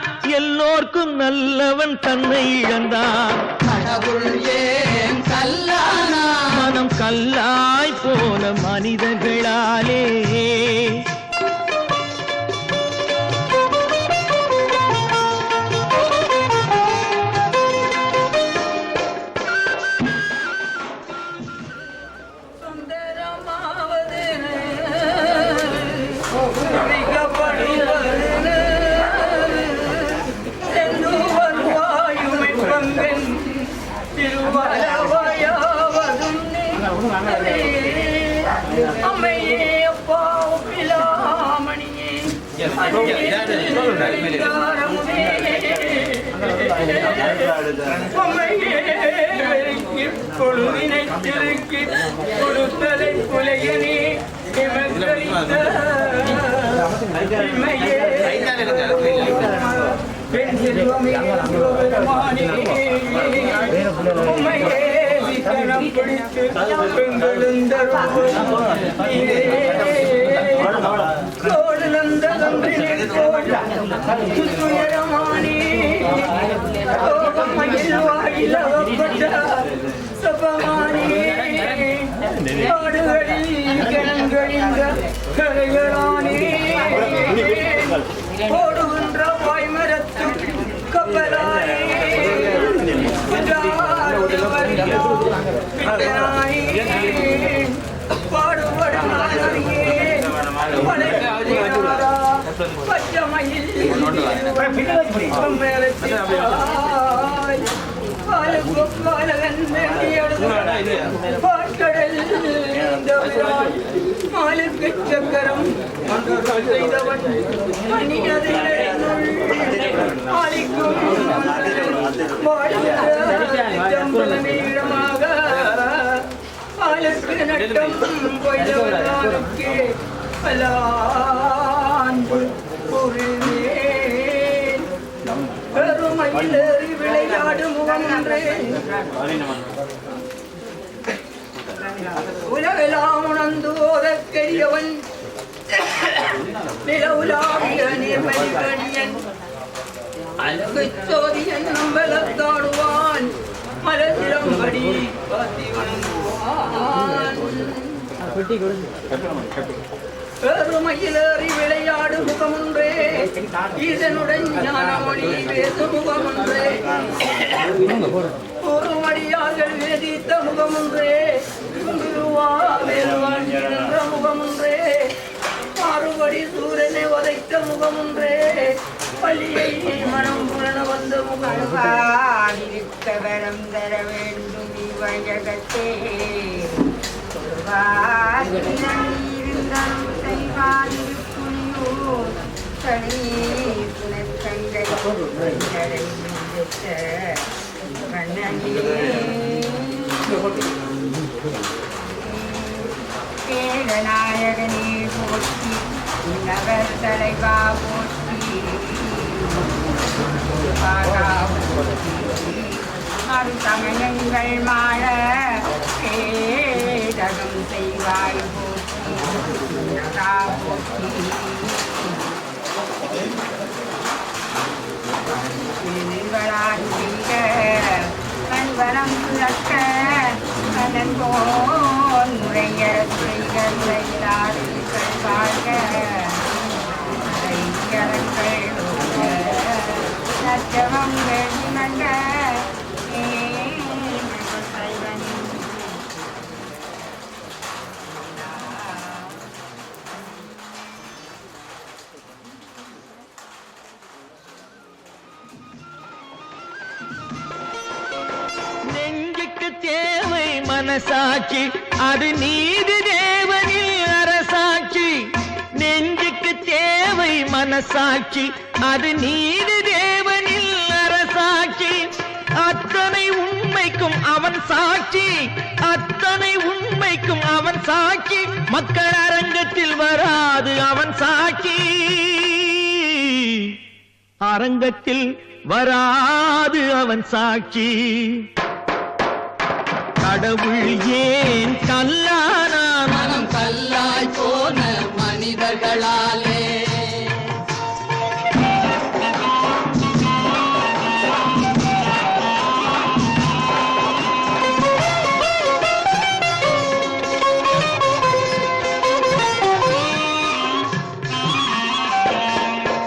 D: எல்லோர்க்கும் நல்லவன் தன்னை இழந்தான். கடவுள் ஏன் கல்லானா, மனம் கல்லாய் போன மனிதர்களாலே.
E: பெண் செல்வமே சிவபெருமானே உம்மையே சிக்கனம் பிடித்து துயரமானே கோபமயில் வாயிலவப்பட்ட சபமானே காடுகளில் கிணங்களிந்த கரைகளானே ஓடுகின்ற பாய்மரத்து கப்பலானே மாலுக்கு சக்கரம் செய்தவன் நீளமாக பாலுக்கு நட்டம் பொய்தவனுக்கு பலான்பு பொருளேன் பெருமையில் ஏறி விளையாடு முகன்றே உலகெல்லாம் உணர்ந்து ஓதற்கரியவன் நிலவுலாவிய நீர்மணிகணியன் அழகு சோதியன் நம்பலத்தாடுவான் மலசிலம்படி பாத்தி வணங்குவான் பெருமையிலேறி விளையாடு முகமொன்றே ஈசனுடன் ஞானமொழி பேசு முகமொன்றே ஒருமடியார்கள் வேதித்த முகமொன்றே என்ற முகமொன்றே மாறுபடி சூரனை உதைத்த முகமொன்றே பள்ளியை மனம் புரண வந்த முகமாயிருக்க வரம் தர வேண்டும் இவழகத்தே இருந்தாலும் செய்வாதிருக்குனியோ தனி புனத்தங்கை கேடநாயகனே போற்றி நகர் தலைவா போற்றி மறுசமயங்கள் மாற கேடகம் செய்வாய் போற்றி நகா போற்றி கண்வரம் துறக்க கண்ணன் போன் முறையர் செய்கிறார்கள் வாழ்க சத்தியமம் வேண்டினங்க
D: நெஞ்சுக்கு தேவை மனசாட்சி அது நீதி தேவனில் அரசாட்சி நெஞ்சுக்கு தேவை மனசாட்சி அது நீதி தேவனில் அரசாட்சி அத்தனை உண்மைக்கும் அவன் சாட்சி அத்தனை உண்மைக்கும் அவன் சாட்சி மக்கள் அரங்கத்தில் வராது அவன் சாட்சி அரங்கத்தில் வராது அவன் சாட்சி கடவுள் ஏன் கல்லானா
F: மனம் கல்லாய் போன மனிதர்களாலே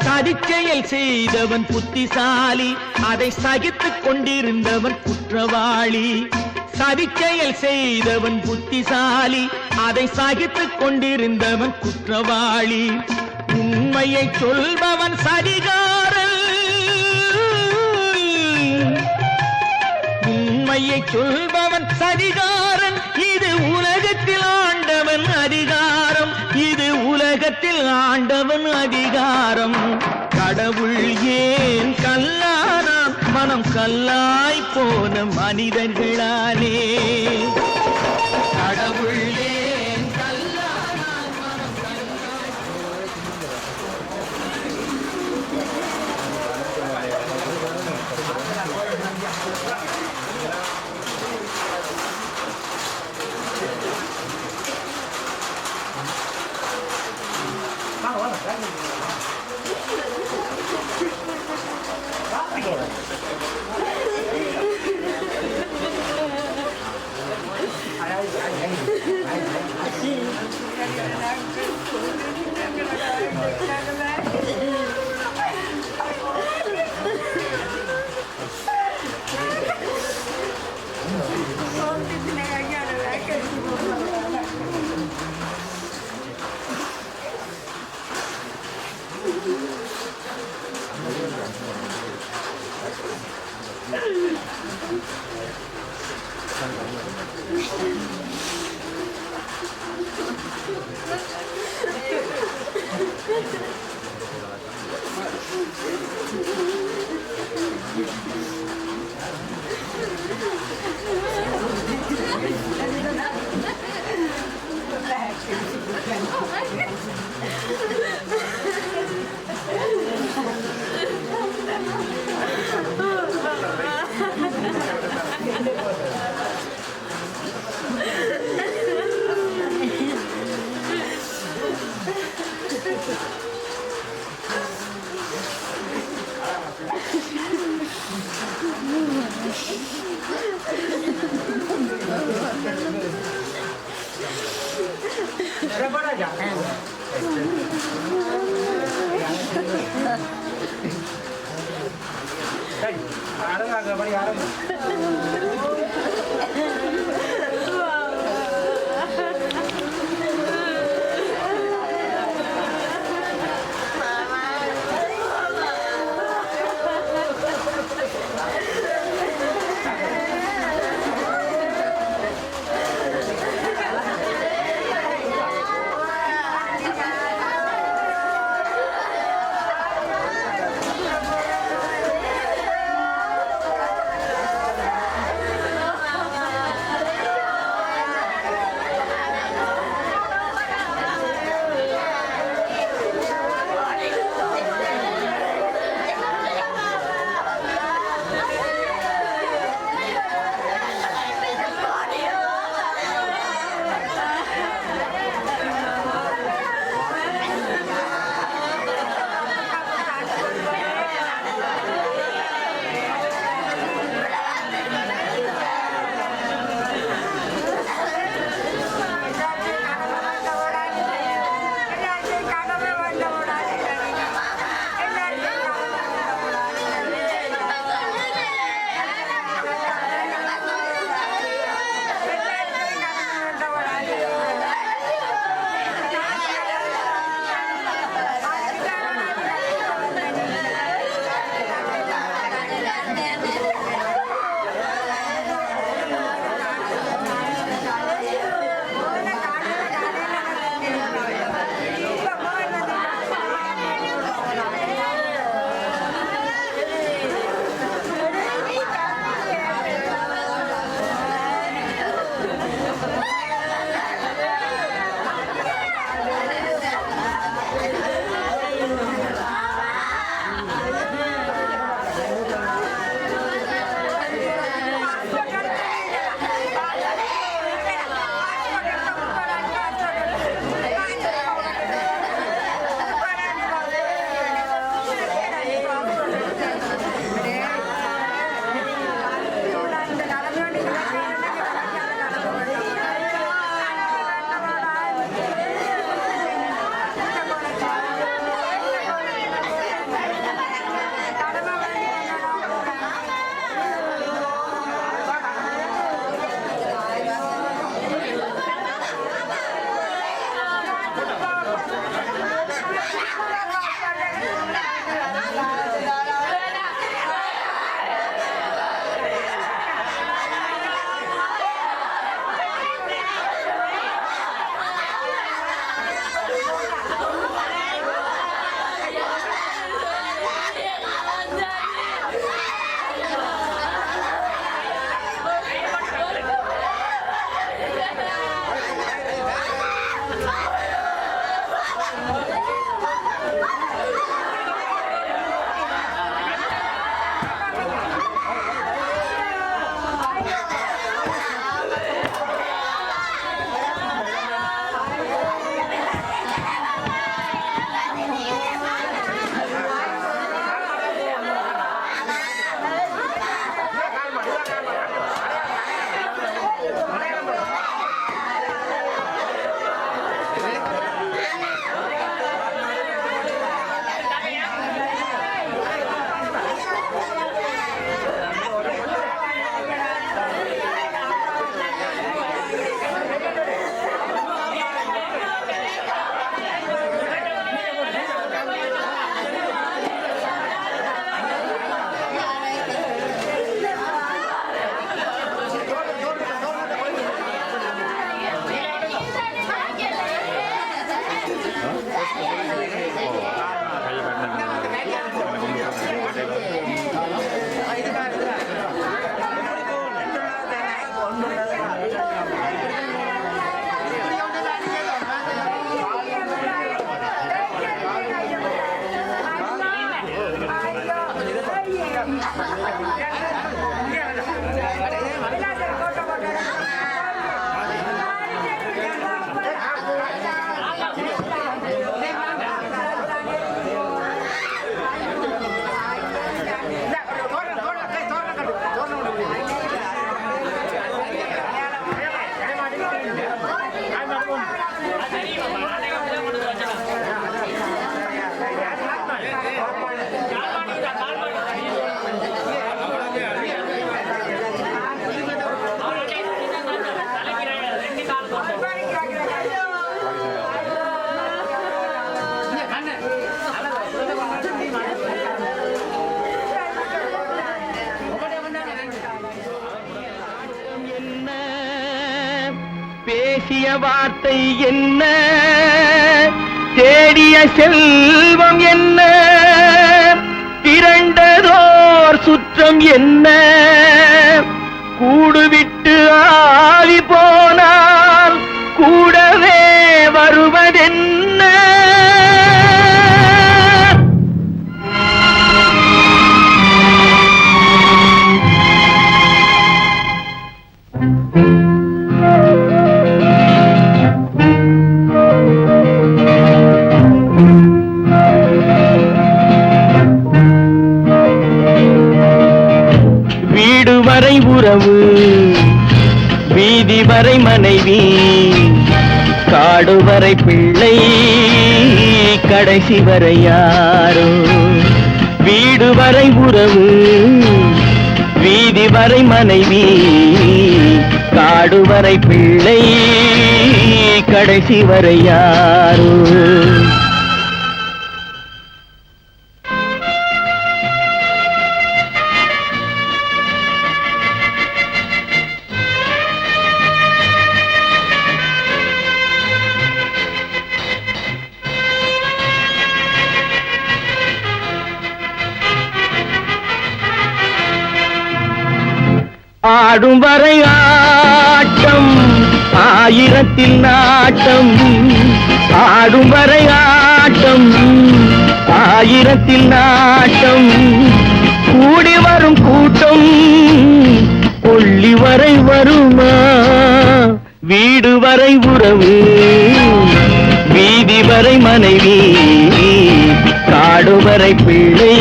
D: சதிச்செயல் செய்தவன் புத்திசாலி அதை சகித்துக் கொண்டிருந்தவன் குற்றவாளி சதிச்செயல் செய்தவன் புத்திசாலி அதை சகித்துக் கொண்டிருந்தவன் குற்றவாளி உண்மையை சொல்பவன் சதிகாரன் உண்மையை சொல்பவன் சதிகாரன் இது உலகத்தில் ஆண்டவன் அதிகாரம் இது உலகத்தில் ஆண்டவன் அதிகாரம் கடவுள் ஏன் கல்லானாம் மனம் கல்லாய் போன மனிதர்களாலே
F: கடவுள் ஏன் கல்லானாய் மனம் கல்லாய்
G: Bye.
D: பேசிய வார்த்தை என்ன, தேடிய செல்வம் என்ன, திரண்டதோர் சுற்றம் என்ன, கூடுவிட்டு ஆவி போனால் கூடவே வருவதென்ன. வீடு வரை உறவு, வீதி வரை மனைவி, காடு வரை பிள்ளை, கடைசி வரை யாரோ. வீடு வரை உறவு, வீதி வரை மனைவி, காடு வரை பிள்ளை, கடைசி வரை யாரோ. ஆடும் வரை ஆட்டம், ஆயிரத்தில் நாட்டம், ஆடும் வரை ஆட்டம், ஆயிரத்தில் நாட்டம், கூடி வரும் கூட்டம் கொள்ளி வரை வருமா. வீடு வரை உறவு, வீதி வரை மனைவி, காடு வரை பிள்ளை,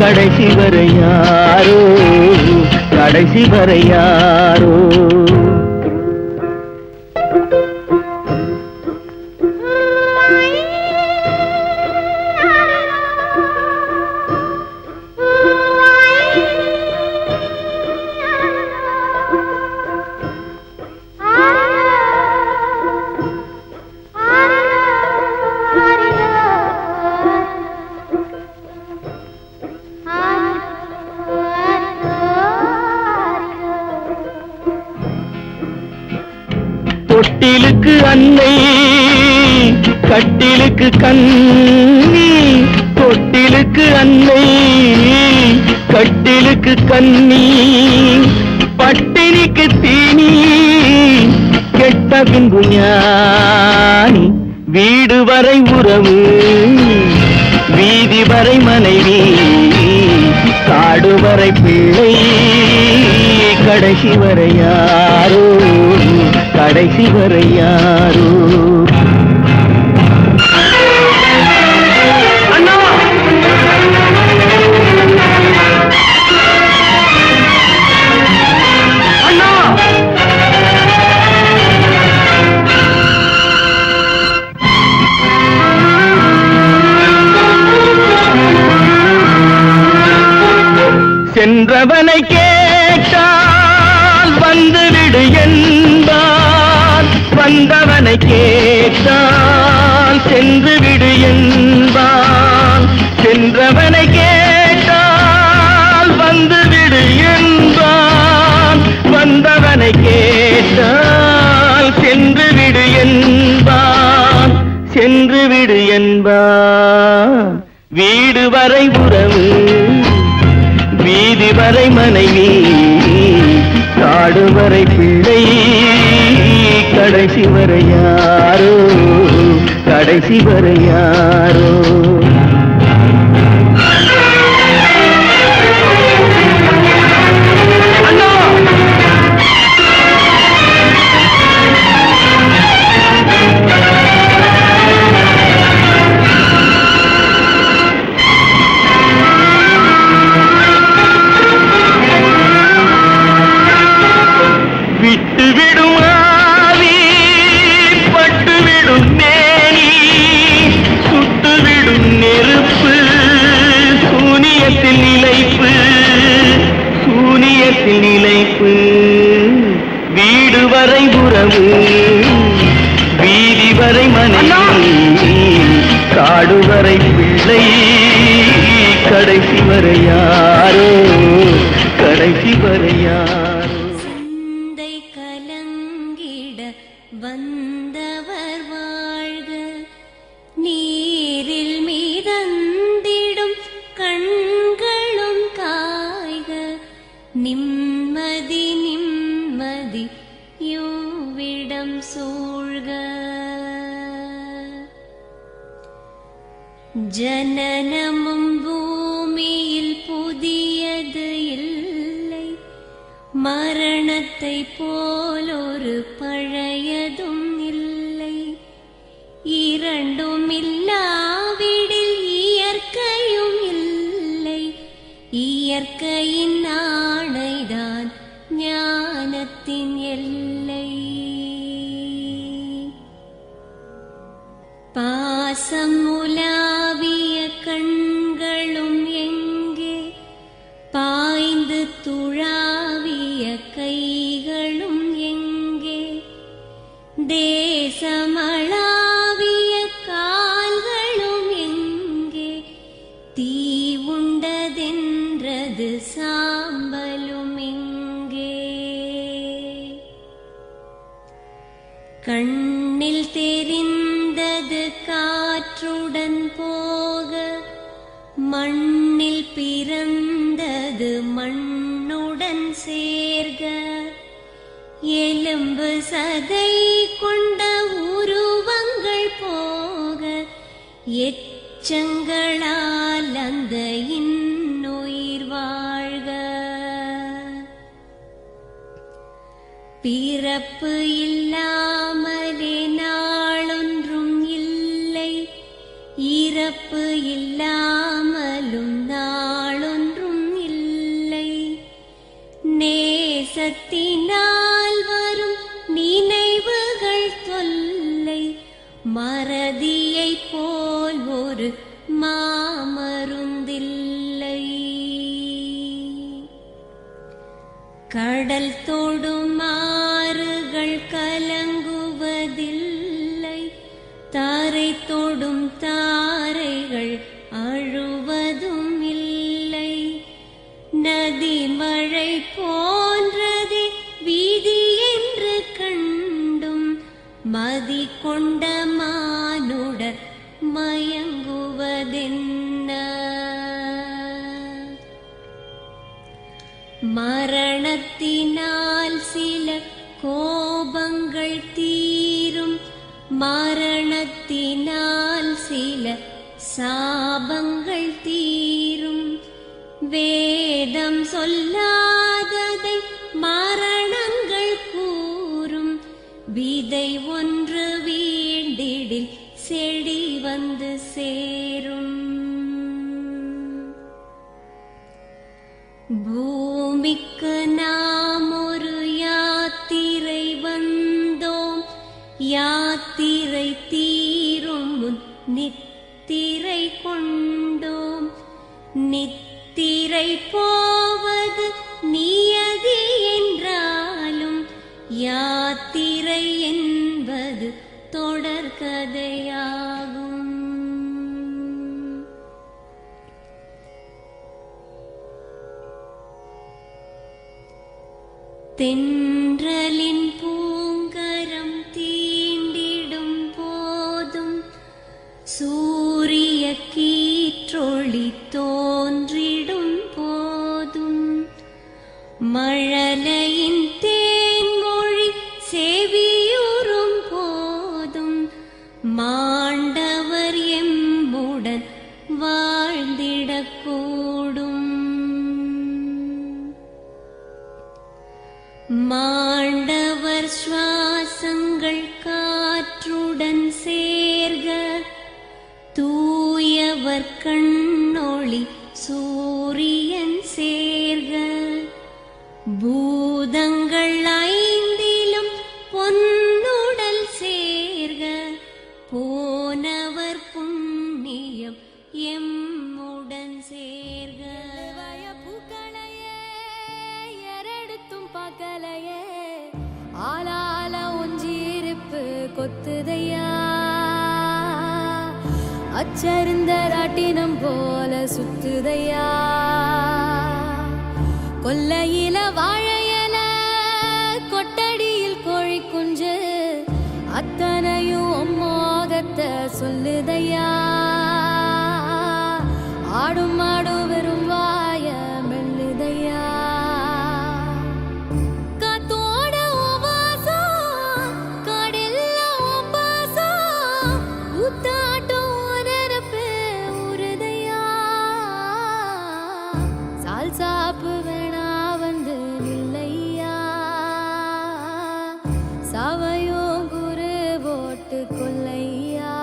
D: கடைசி வரை யாரோ, கடைசி வரை யாரோ. தொட்டிலுக்கு அன்னை, கட்டிலுக்கு கண்ணி, தொட்டிலுக்கு அன்னை, கட்டிலுக்கு கண்ணி, பட்டினிக்கு தீனி, கெட்ட பின்பு ஞானி. வீடு வரை உறவு, வீதி வரை மனைவி, காடு வரை பிள்ளை, கடைசி வரை யாரோ, கடைசி வரை யாரோ. அண்ணா அண்ணா சென்றவனை கேட்டால் வந்துவிடு என்பான், வந்தவனை கேட்டால் சென்று விடு என்பான். சென்றவனை கேட்டால் வந்துவிடு என்பான், வந்தவனை கேட்டால் சென்று விடு என்பான், சென்று விடு என்பான். வீடு வரை உறவு, வீதி வரை மனைவி, காடு வரை பிள்ளை, கடைசி வரை யாரோ, கடைசி வரை யாரோ. விட்டுவிடும் ஆவி, பட்டுவிடும் மேனி, சுட்டுவிடும் நெருப்பு, சூனியத்தில் நிலைப்பு, சூனியத்தில் நிலைப்பு. வீடு வரை உறவு, வீதி வரை மனைவி, காடு வரை பிள்ளை, கடைசி வரை யாரோ, கடைசி வரை யாரோ.
G: சிந்தை கலங்கி வந்தவர் வாழ்க. நீரில் மீதந்திடும் கண்களும் காய்க. நிம்மதி நிம்மதி யோவிடம் சூழ்க. ஜனனமும் பூமியில் புதியது இல்லை. மரணத்தை போலொரு பழையதும் இல்லை. இரண்டும் இல்லாவிடில் இயற்கையும் இல்லை. இயற்கையின் ஆணைதான் ஞானத்தின் எல்லை. பாசம் உலாவிய கண்களும் எங்கே, பாய்ந்து துழாவிய கைகளும் எங்கே, தேசமளாவிய கால்களும் எங்கே, தீ உண்டதென்றது சாம்பலும் எங்கே. கண்ணில் தெரிந்தது காற்றுடன் போக, மண்ணில் பிறந்தது மண்ணுடன் சேர்க. எலும்பு சதை கொண்ட உருவங்கள் போக, எச்சங்களால் அந்த இன்னுயிர் வாழ்க. பிறப்பு இல்லாமலே நாளொன்றும் இல்லை. இறப்பு இல்லாமலும் நாளொன்றும் இல்லை. நேசத்தினால் வரும் நினைவுகள் தொல்லை. மறதியை போல் ஒரு மாமருந்தில்லை. கடல் தொடும் ஆறுகள் கலங்குவதில்லை. தாரை தொடும் தாரைகள் அழுவதும் இல்லை. நதி மழை போன்றதே வீதி என்று கண்டும், மதி கொண்ட மானுடர் மயங்குவதென்ன. மரணத்தினால் சில கோபங்கள் தீரும். மரணத்தினால் சில சாபங்கள் தீரும். வேதம் சொல்லாததை மரணங்கள் கூறும். விதை ஒன்று வீண்டிடில் செடி வந்து சேரும். பூமிக்கு நாம் ஒரு யாத்திரை வந்தோம். யாத்திரை தீரும் முன் நித்திரை கொண்டோம். நித்திரை போவது நியதி என்றாலும், யாத்திரை என்பது தொடர்கதையாகும். தென்றலின் பூங்கரம் தீண்டிடும் போதும், சூரிய கீற்றொளி தோன்றிடும் போதும், மழலையின் தேன்மொழி செவியுறும் போதும், மாண்டவர் எம்முடன் வாழ்ந்திடக்கூடும். மாண்டவர் சுவாசங்கள் காற்றுடன் சேர்க, தூயவர் கண்ணொளி சூரியன் சேர்க. பூதங்கள் ஐந்திலும் பொன்னுடல் சேர்க, போனவர் புண்ணியம் எம்முடன் சேர்க.
H: பகலையே ஆளால ஒஞ்சிருப்பு கொத்துதையா, அச்சருந்த ராட்டினம் போல சுத்துதையா. கொல்லையில வாழையல கொட்டடியில் கோழி குஞ்சு, அத்தனையும் மோகத்தை சொல்லுதையா ஆடும் மாடும் வெறும் வாய மெல்லுதையா காத்தோட வாசம் காடெல்லாம் பாசம் ஊத்தாட்டம் நெருப்பு உருதையா சால் சாப்பு வேணா வந்து நில்லையா சாவையோ குரு போட்டு கொல்லையா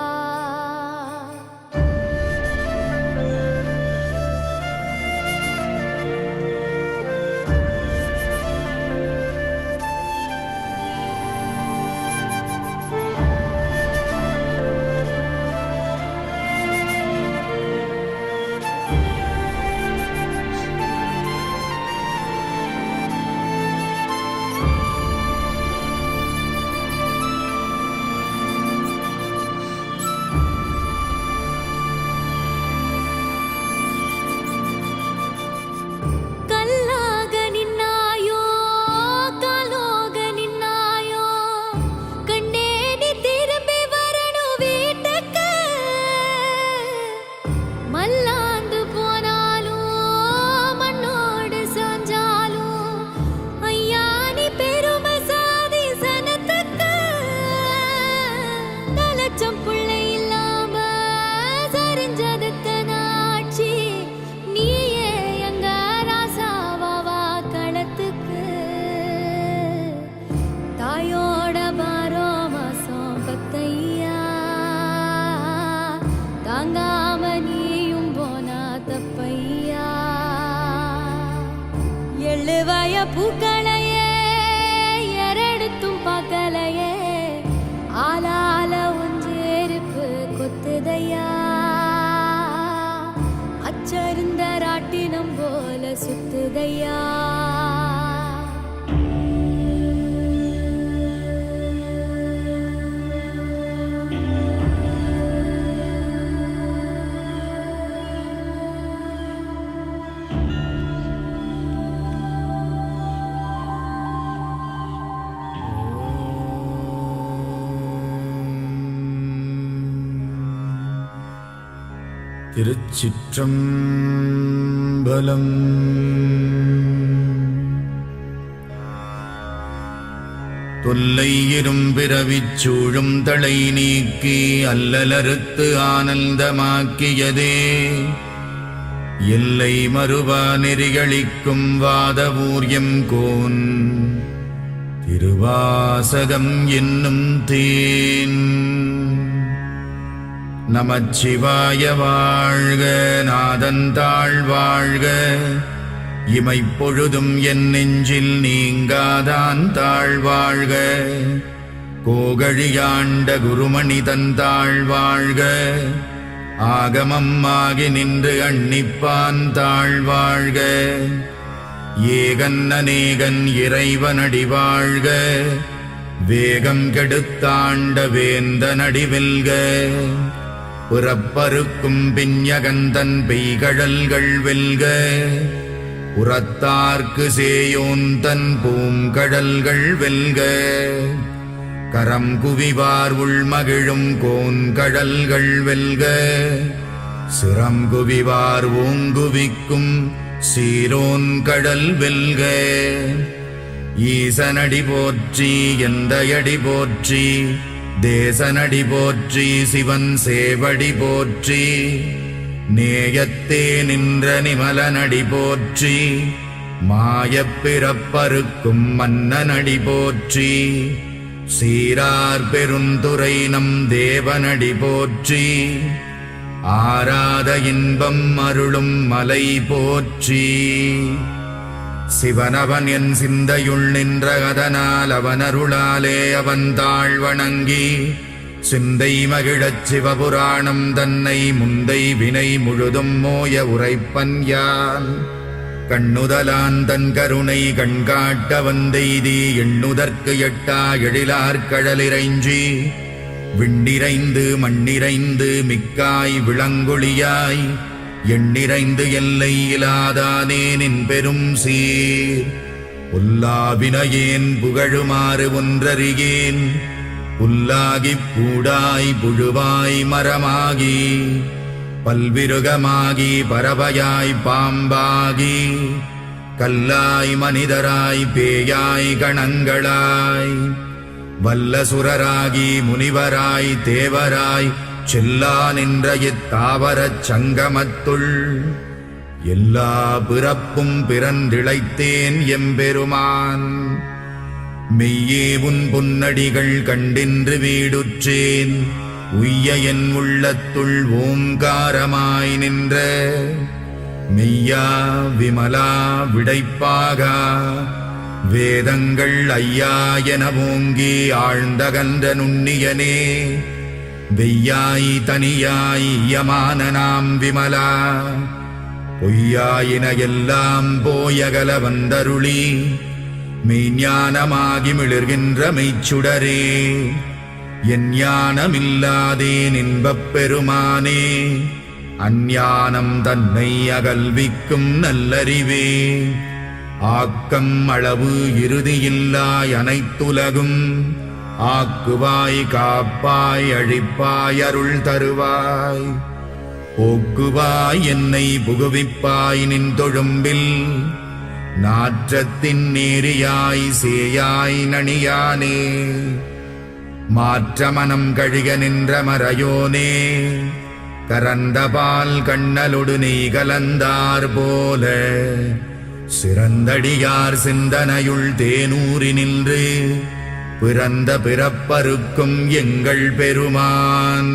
H: பூக்களையே எரடுத்தும் பார்க்கலையே ஆளால ஒன்றேருப்பு கொத்துதையா அச்சருந்த ராட்டினம் போல சுத்துதையா
I: திருச்சிற்றம்பலம். தொல்லை இரும்பிறவிச் சூழும் தளை நீக்கி அல்லலறுத்து ஆனந்தமாக்கியதே எல்லை மறுவா நெறிகளிக்கும் வாதவூர்யம் கோன் திருவாசகம் என்னும் தேன். நமச்சிவாய வாழ்க, நாதந்தாள் வாழ்க, இமைப்பொழுதும் என் நெஞ்சில் நீங்காதான் தாழ்வாழ்க. கோகழியாண்ட குருமணி தந்தாள் வாழ்க, ஆகமம் ஆகி நின்று அன்னிப்பான் தாழ்வாழ்க. ஏகன் அநேகன் இறைவனடி வாழ்க, வேகம் கெடுத்தாண்ட வேந்தனடி வெல்க. புறப்பருக்கும் பிஞகந்தன் பெய்கழல்கள் வெல்க, புறத்தார்க்கு சேயோன் தன் பூங்கடல்கள் வெல்க. கரம் குவிவார் உள்மகிழும் கோன்கடல்கள் வெல்க, சிரம் குவிவார் ஓங்குவிக்கும் சீரோன் கடல் வெல்க. ஈசனடி போற்றி எந்தையடி போற்றி, தேசனடி போற்றி சிவன் சேவடி போற்றி. நேயத்தே நின்ற நிமலனடி போற்றி, மாயப் பிறப்பறுக்கும் மன்னனடி போற்றி. சீரார் பெருந்துரை நம் தேவனடி போற்றி, ஆராத இன்பம் அருளும் மலை போற்றி. சிவனவன் என் சிந்தையுள் நின்ற அதனால் அவனருளாலே அவன் தாழ் வணங்கி சிந்தை மகிழச் சிவபுராணம் தன்னை முந்தை வினை முழுதும் மோய உரைப்பன் யான். கண்ணுதலான் தன் கருணை கண்காட்ட வந்தெய்தி எண்ணுதற்கு எட்டா எழிலார் கடலிறைஞ்சி விண்ணிறைந்து மண்ணிறைந்து மிக்காய் விளங்கொழியாய் எண்ணிறைந்து எல்லை இலாதானே நின் பெரும் சீர். பொல்லாவினையேன் புகழுமாறு ஒன்றறியேன், புல்லாகிப் பூடாய் புழுவாய் மரமாகி பல்விருகமாகி பறவையாய் பாம்பாகி கல்லாய் மனிதராய் பேயாய் கணங்களாய் வல்லசுரராகி முனிவராய் தேவராய் செல்லா நின்ற இத்தாவரச் சங்கமத்துள் எல்லா பிறப்பும் பிறந்திழைத்தேன் எம்பெருமான். மெய்யே உன் பொன்னடிகள் கண்டின்று வீடுற்றேன் உய்ய என் உள்ளத்துள் ஓங்காரமாய் நின்ற மெய்யா விமலா விடைப்பாகா வேதங்கள் ஐயா என ஓங்கி ஆழ்ந்தகன்ற நுண்ணியனே வெய்யாய் தனியாய் யமான நாம் விமலா பொய்யாயின எல்லாம் போயகல வந்தருளி மெய்ஞானமாகி மிளிர்கின்ற மெய்ச்சுடரே என் ஞானமில்லாதேன் இன்பப் பெருமானே அஞ்ஞானம் தன்னை அகல்விக்கும் நல்லறிவே ஆக்கம் அளவு இறுதியில்லாய் அனைத்துலகும் ஆக்குவாய் காப்பாய் அழிப்பாய் அருள் தருவாய் போக்குவாய் என்னை புகுவிப்பாய் நின் தொழும்பில் நாற்றத்தின் நேரியாய் சேயாய் நணியானே மாற்றமனம் கழிக நின்ற மறையோனே கரந்தபால் கண்ணலொடு நெய் கலந்தார் போல சிறந்தடியார் சிந்தனையுள் தேனூறி நின்று பிறந்த பிறப்பருக்கும் எங்கள் பெருமான்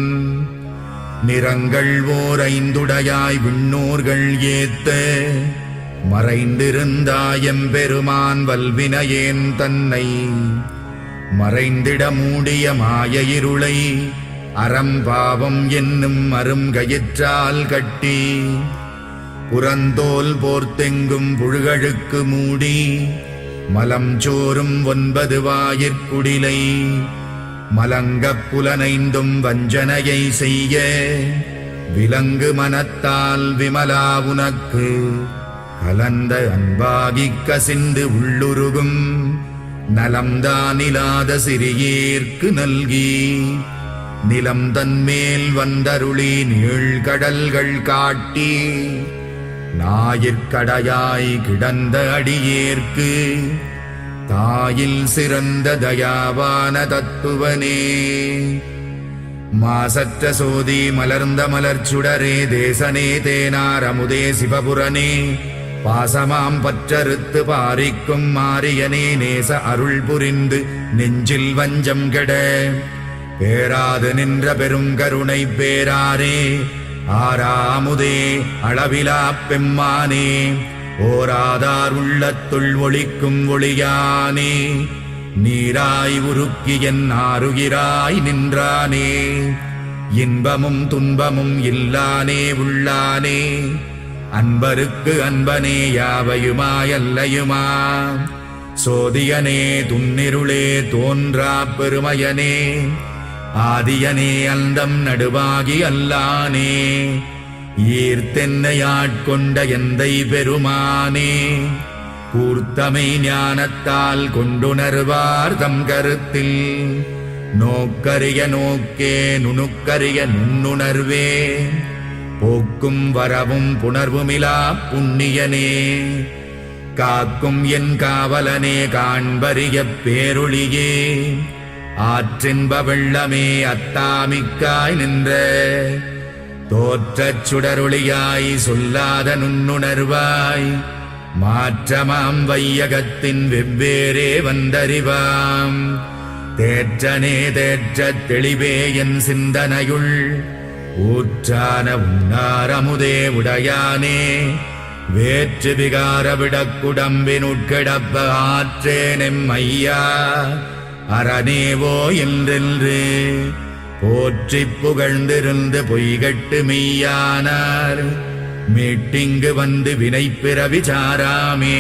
I: நிறங்கள் ஓர் ஐந்துடையாய் விண்ணோர்கள் ஏத்த மறைந்திருந்தாயம் பெருமான் வல்வினையேன் தன்னை மறைந்திட மூடிய மாய இருளை அறம்பாவம் என்னும் அருங்கயிற்றால் கட்டி புறந்தோல் போர்த்தெங்கும் புழுகழுக்கு மூடி மலம் சோறும் 9 வாயிற்குடிலை மலங்கப் புலனைந்தும் வஞ்சனையை செய்ய விலங்கு மனத்தால் விமலா உனக்கு கலந்த அன்பாகிக் கசிந்து உள்ளுருகும் நலம்தானிலாத சிறியேற்கு நல்கி நிலம் தன்மேல் வந்தருளி நீழ்கடல்கள் காட்டி ஞாயிற்கடையாய் கிடந்த அடியேற்கு தாயில் சிறந்த தயாவான தத்துவனே மாசற்ற சோதி மலர்ந்த மலர்ச்சுடரே தேசனே தேனார் அமுதே சிவபுரனே பாசமாம் பற்றறுத்து பாரிக்கும் மாரியனே நேச அருள் புரிந்து நெஞ்சில் வஞ்சம் கெட பேராது நின்ற பெருங்கருணை பேராரே ஆராமுதே அளவிலா பெம்மானே ஓராதார் உள்ளத்துள் ஒளிக்கும் ஒளியானே நீராய் உருக்கி என் ஆருகிறாய் நின்றானே இன்பமும் துன்பமும் இல்லானே உள்ளானே அன்பருக்கு அன்பனே யாவையுமாயல்லையுமா சோதியனே துன்னிருளே தோன்றா பெருமையனே ஆதியனே அந்தம் நடுவாகி அல்லானே ஈர்த்தென்னையாட்கொண்ட எந்தை பெருமானே கூர்த்தமை ஞானத்தால் கொண்டுணர்வார் தம் கருத்தில் நோக்கரிய நோக்கே நுணுக்கரிய நுண்ணுணர்வே போக்கும் வரவும் புணர்வுமிலா புண்ணியனே காக்கும் என் காவலனே காண்பரிய பேரொளியே ஆற்றின்ப வெள்ளமே அத்தாமிக்காய் நின்ற தோற்றச் சுடரொளியாய் சொல்லாத நுண்ணுணர்வாய் மாற்றமாம் வையகத்தின் வெவ்வேறே வந்தறிவாம் தேற்றனே தேற்றத் தெளிவே என் சிந்தனையுள் ஊற்றான உன்னாரமுதே உடையானே வேற்று விகார விடக்குடம்பினுட்கிடப்ப ஆற்றேனெம் ஐயா அரணேவோ என்றென்று போற்றிப் புகழ்ந்திருந்து பொய்கட்டு மெய்யானார் மீட்டிங்கு வந்து வினைப்பிறவி சாராமே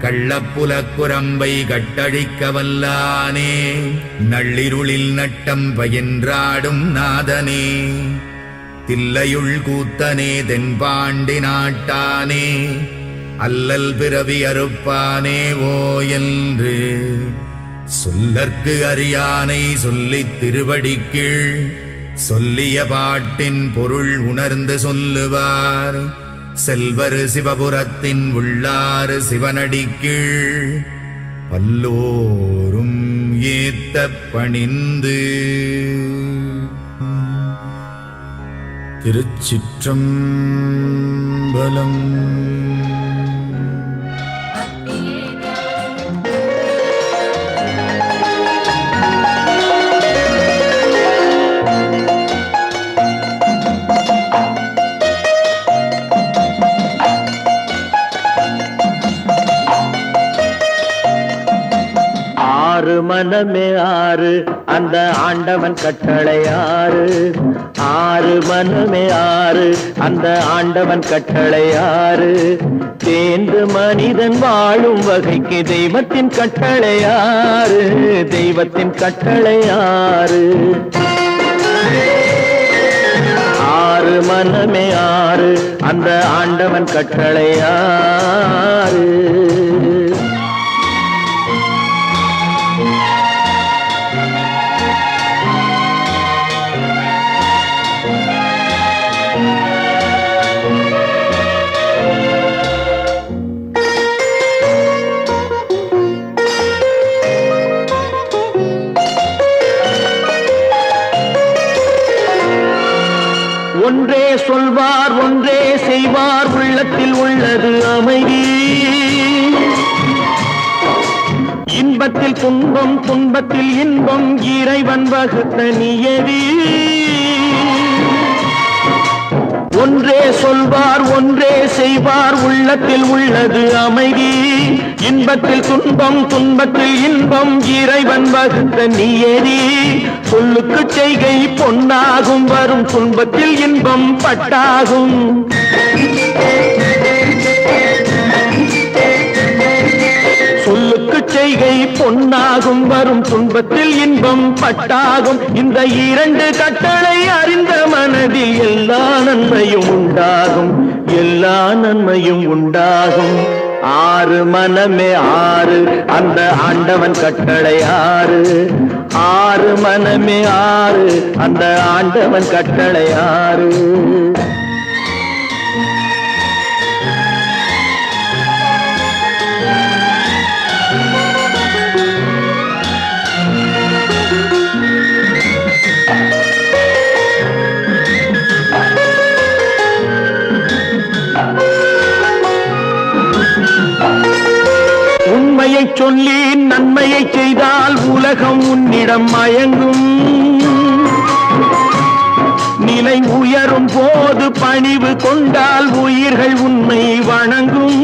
I: கள்ளப்புலக்குரம்பை கட்டழிக்க வல்லானே நள்ளிருளில் நட்டம் பயின்றாடும் நாதனே தில்லையுள் கூத்தனே தென்பாண்டி நாட்டானே அல்லல் பிறவி அறுப்பானே ஓ என்று சொல்லற்கு அறியானை சொல்லித் திருவடிக்கீழ் சொல்லிய பாட்டின் பொருள் உணர்ந்து சொல்லுவார் செல்வர் சிவபுரத்தின் உள்ளாறு சிவனடிக்கீழ் பல்லோரும் ஏத்த பணிந்து. திருச்சிற்றம்பலம்.
D: ஆறு மனமே ஆறு அந்த ஆண்டவன் கட்டளை ஆறு. ஆறு மனமே ஆறு அந்த ஆண்டவன் கட்டளை ஆறு. தேர்ந்து மனிதன் வாழும் வகைக்கு தெய்வத்தின் கட்டளை ஆறு. தெய்வத்தின் கட்டளை ஆறு. ஆறு மனமே ஆறு அந்த ஆண்டவன் கட்டளை ஆறு. ஒன்றே சொல்வார் ஒன்றே செய்வார் உள்ளத்தில் உள்ளது அமைதி. இன்பத்தில் துன்பம் துன்பத்தில் இன்பம் இறைவன் வகுத்த நியதி. ஒன்றே சொல்வார் ஒன்றே செய்வார் உள்ளத்தில் உள்ளது அமைதி. இன்பத்தில் துன்பம் துன்பத்தில் இன்பம் இறைவன் வகுத்த நியதி. சொல்லுக்கு செய்கை பொன்னாகும் வரும் துன்பத்தில் இன்பம் பட்டாகும். சொல்லுக்கு செய்கை பொன்னாகும் வரும் துன்பத்தில் இன்பம் பட்டாகும். இந்த இரண்டு கட்டளை அறிந்த மனதில் எல்லா நன்மையும் உண்டாகும். எல்லா நன்மையும் உண்டாகும். ஆறு மனமே ஆறு அந்த ஆண்டவன் கட்டளை ஆறு. ஆறு மனமே ஆறு அந்த ஆண்டவன் கட்டளை ஆறு. உண்மையை சொல்லி நன்மையை செய்தால் உலகம் உன்னிடம் மயங்கும். நிலை உயரும் போது பணிவு கொண்டால் உயிர்கள் உன்னை வணங்கும்.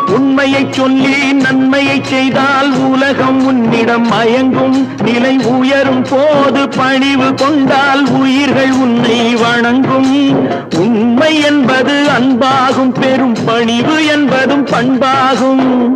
D: உண்மையை சொல்லி நன்மையை செய்தால் உலகம் உன்னிடம் மயங்கும். நிலை உயரும் போது பணிவு கொண்டால் உயிர்கள் உன்னை வணங்கும். உண்மை என்பது அன்பாகும் பெரும் பணிவு என்பதும் பண்பாகும்.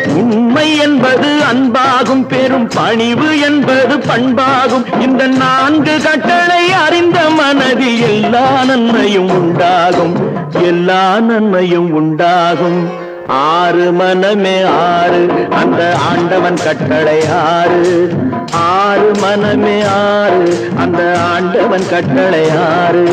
D: உண்மை என்பது அன்பாகும் பெரும் பணிவு என்பது பண்பாகும். இந்த நான்கு கட்டளை அறிந்த மனதில் எல்லா நன்மையும் உண்டாகும். எல்லா நன்மையும் உண்டாகும். ஆறு மனமே ஆறு அந்த ஆண்டவன் கட்டளை ஆறு. ஆறு மனமே ஆறு அந்த ஆண்டவன் கட்டளை ஆறு.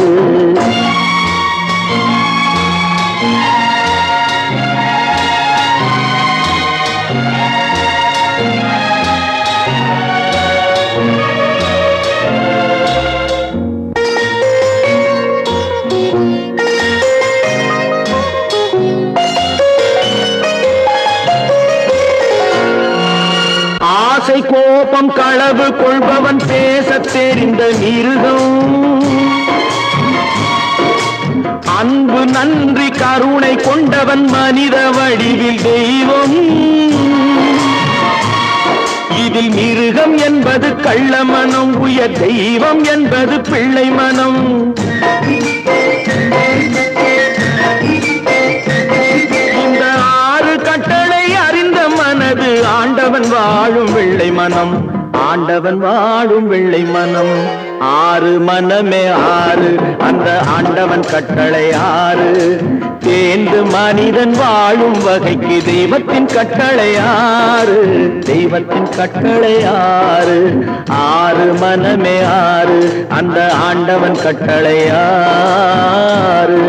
D: ஆசை கோபம் களவு கொள்பவன் பேசத் தெரிந்த மிருகம். அன்பு நன்றி கருணை கொண்டவன் மனித வடிவில் தெய்வம். இதில் மிருகம் என்பது கள்ள மனம். உயர் தெய்வம் என்பது பிள்ளை மனம். இந்த ஆறு கட்டளை அறிந்த மனது ஆண்டவன் வாழும் வெள்ளை மனம். ஆண்டவன் வாழும் வெள்ளை மனம். ஆறு மனமே ஆறு அந்த ஆண்டவன் கட்டளை ஆறு தேர்ந்து மனிதன் வாழும் வகைக்கு தெய்வத்தின் கட்டளை ஆறு தெய்வத்தின் கட்டளை ஆறு ஆறு மனமே ஆறு அந்த ஆண்டவன் கட்டளை ஆறு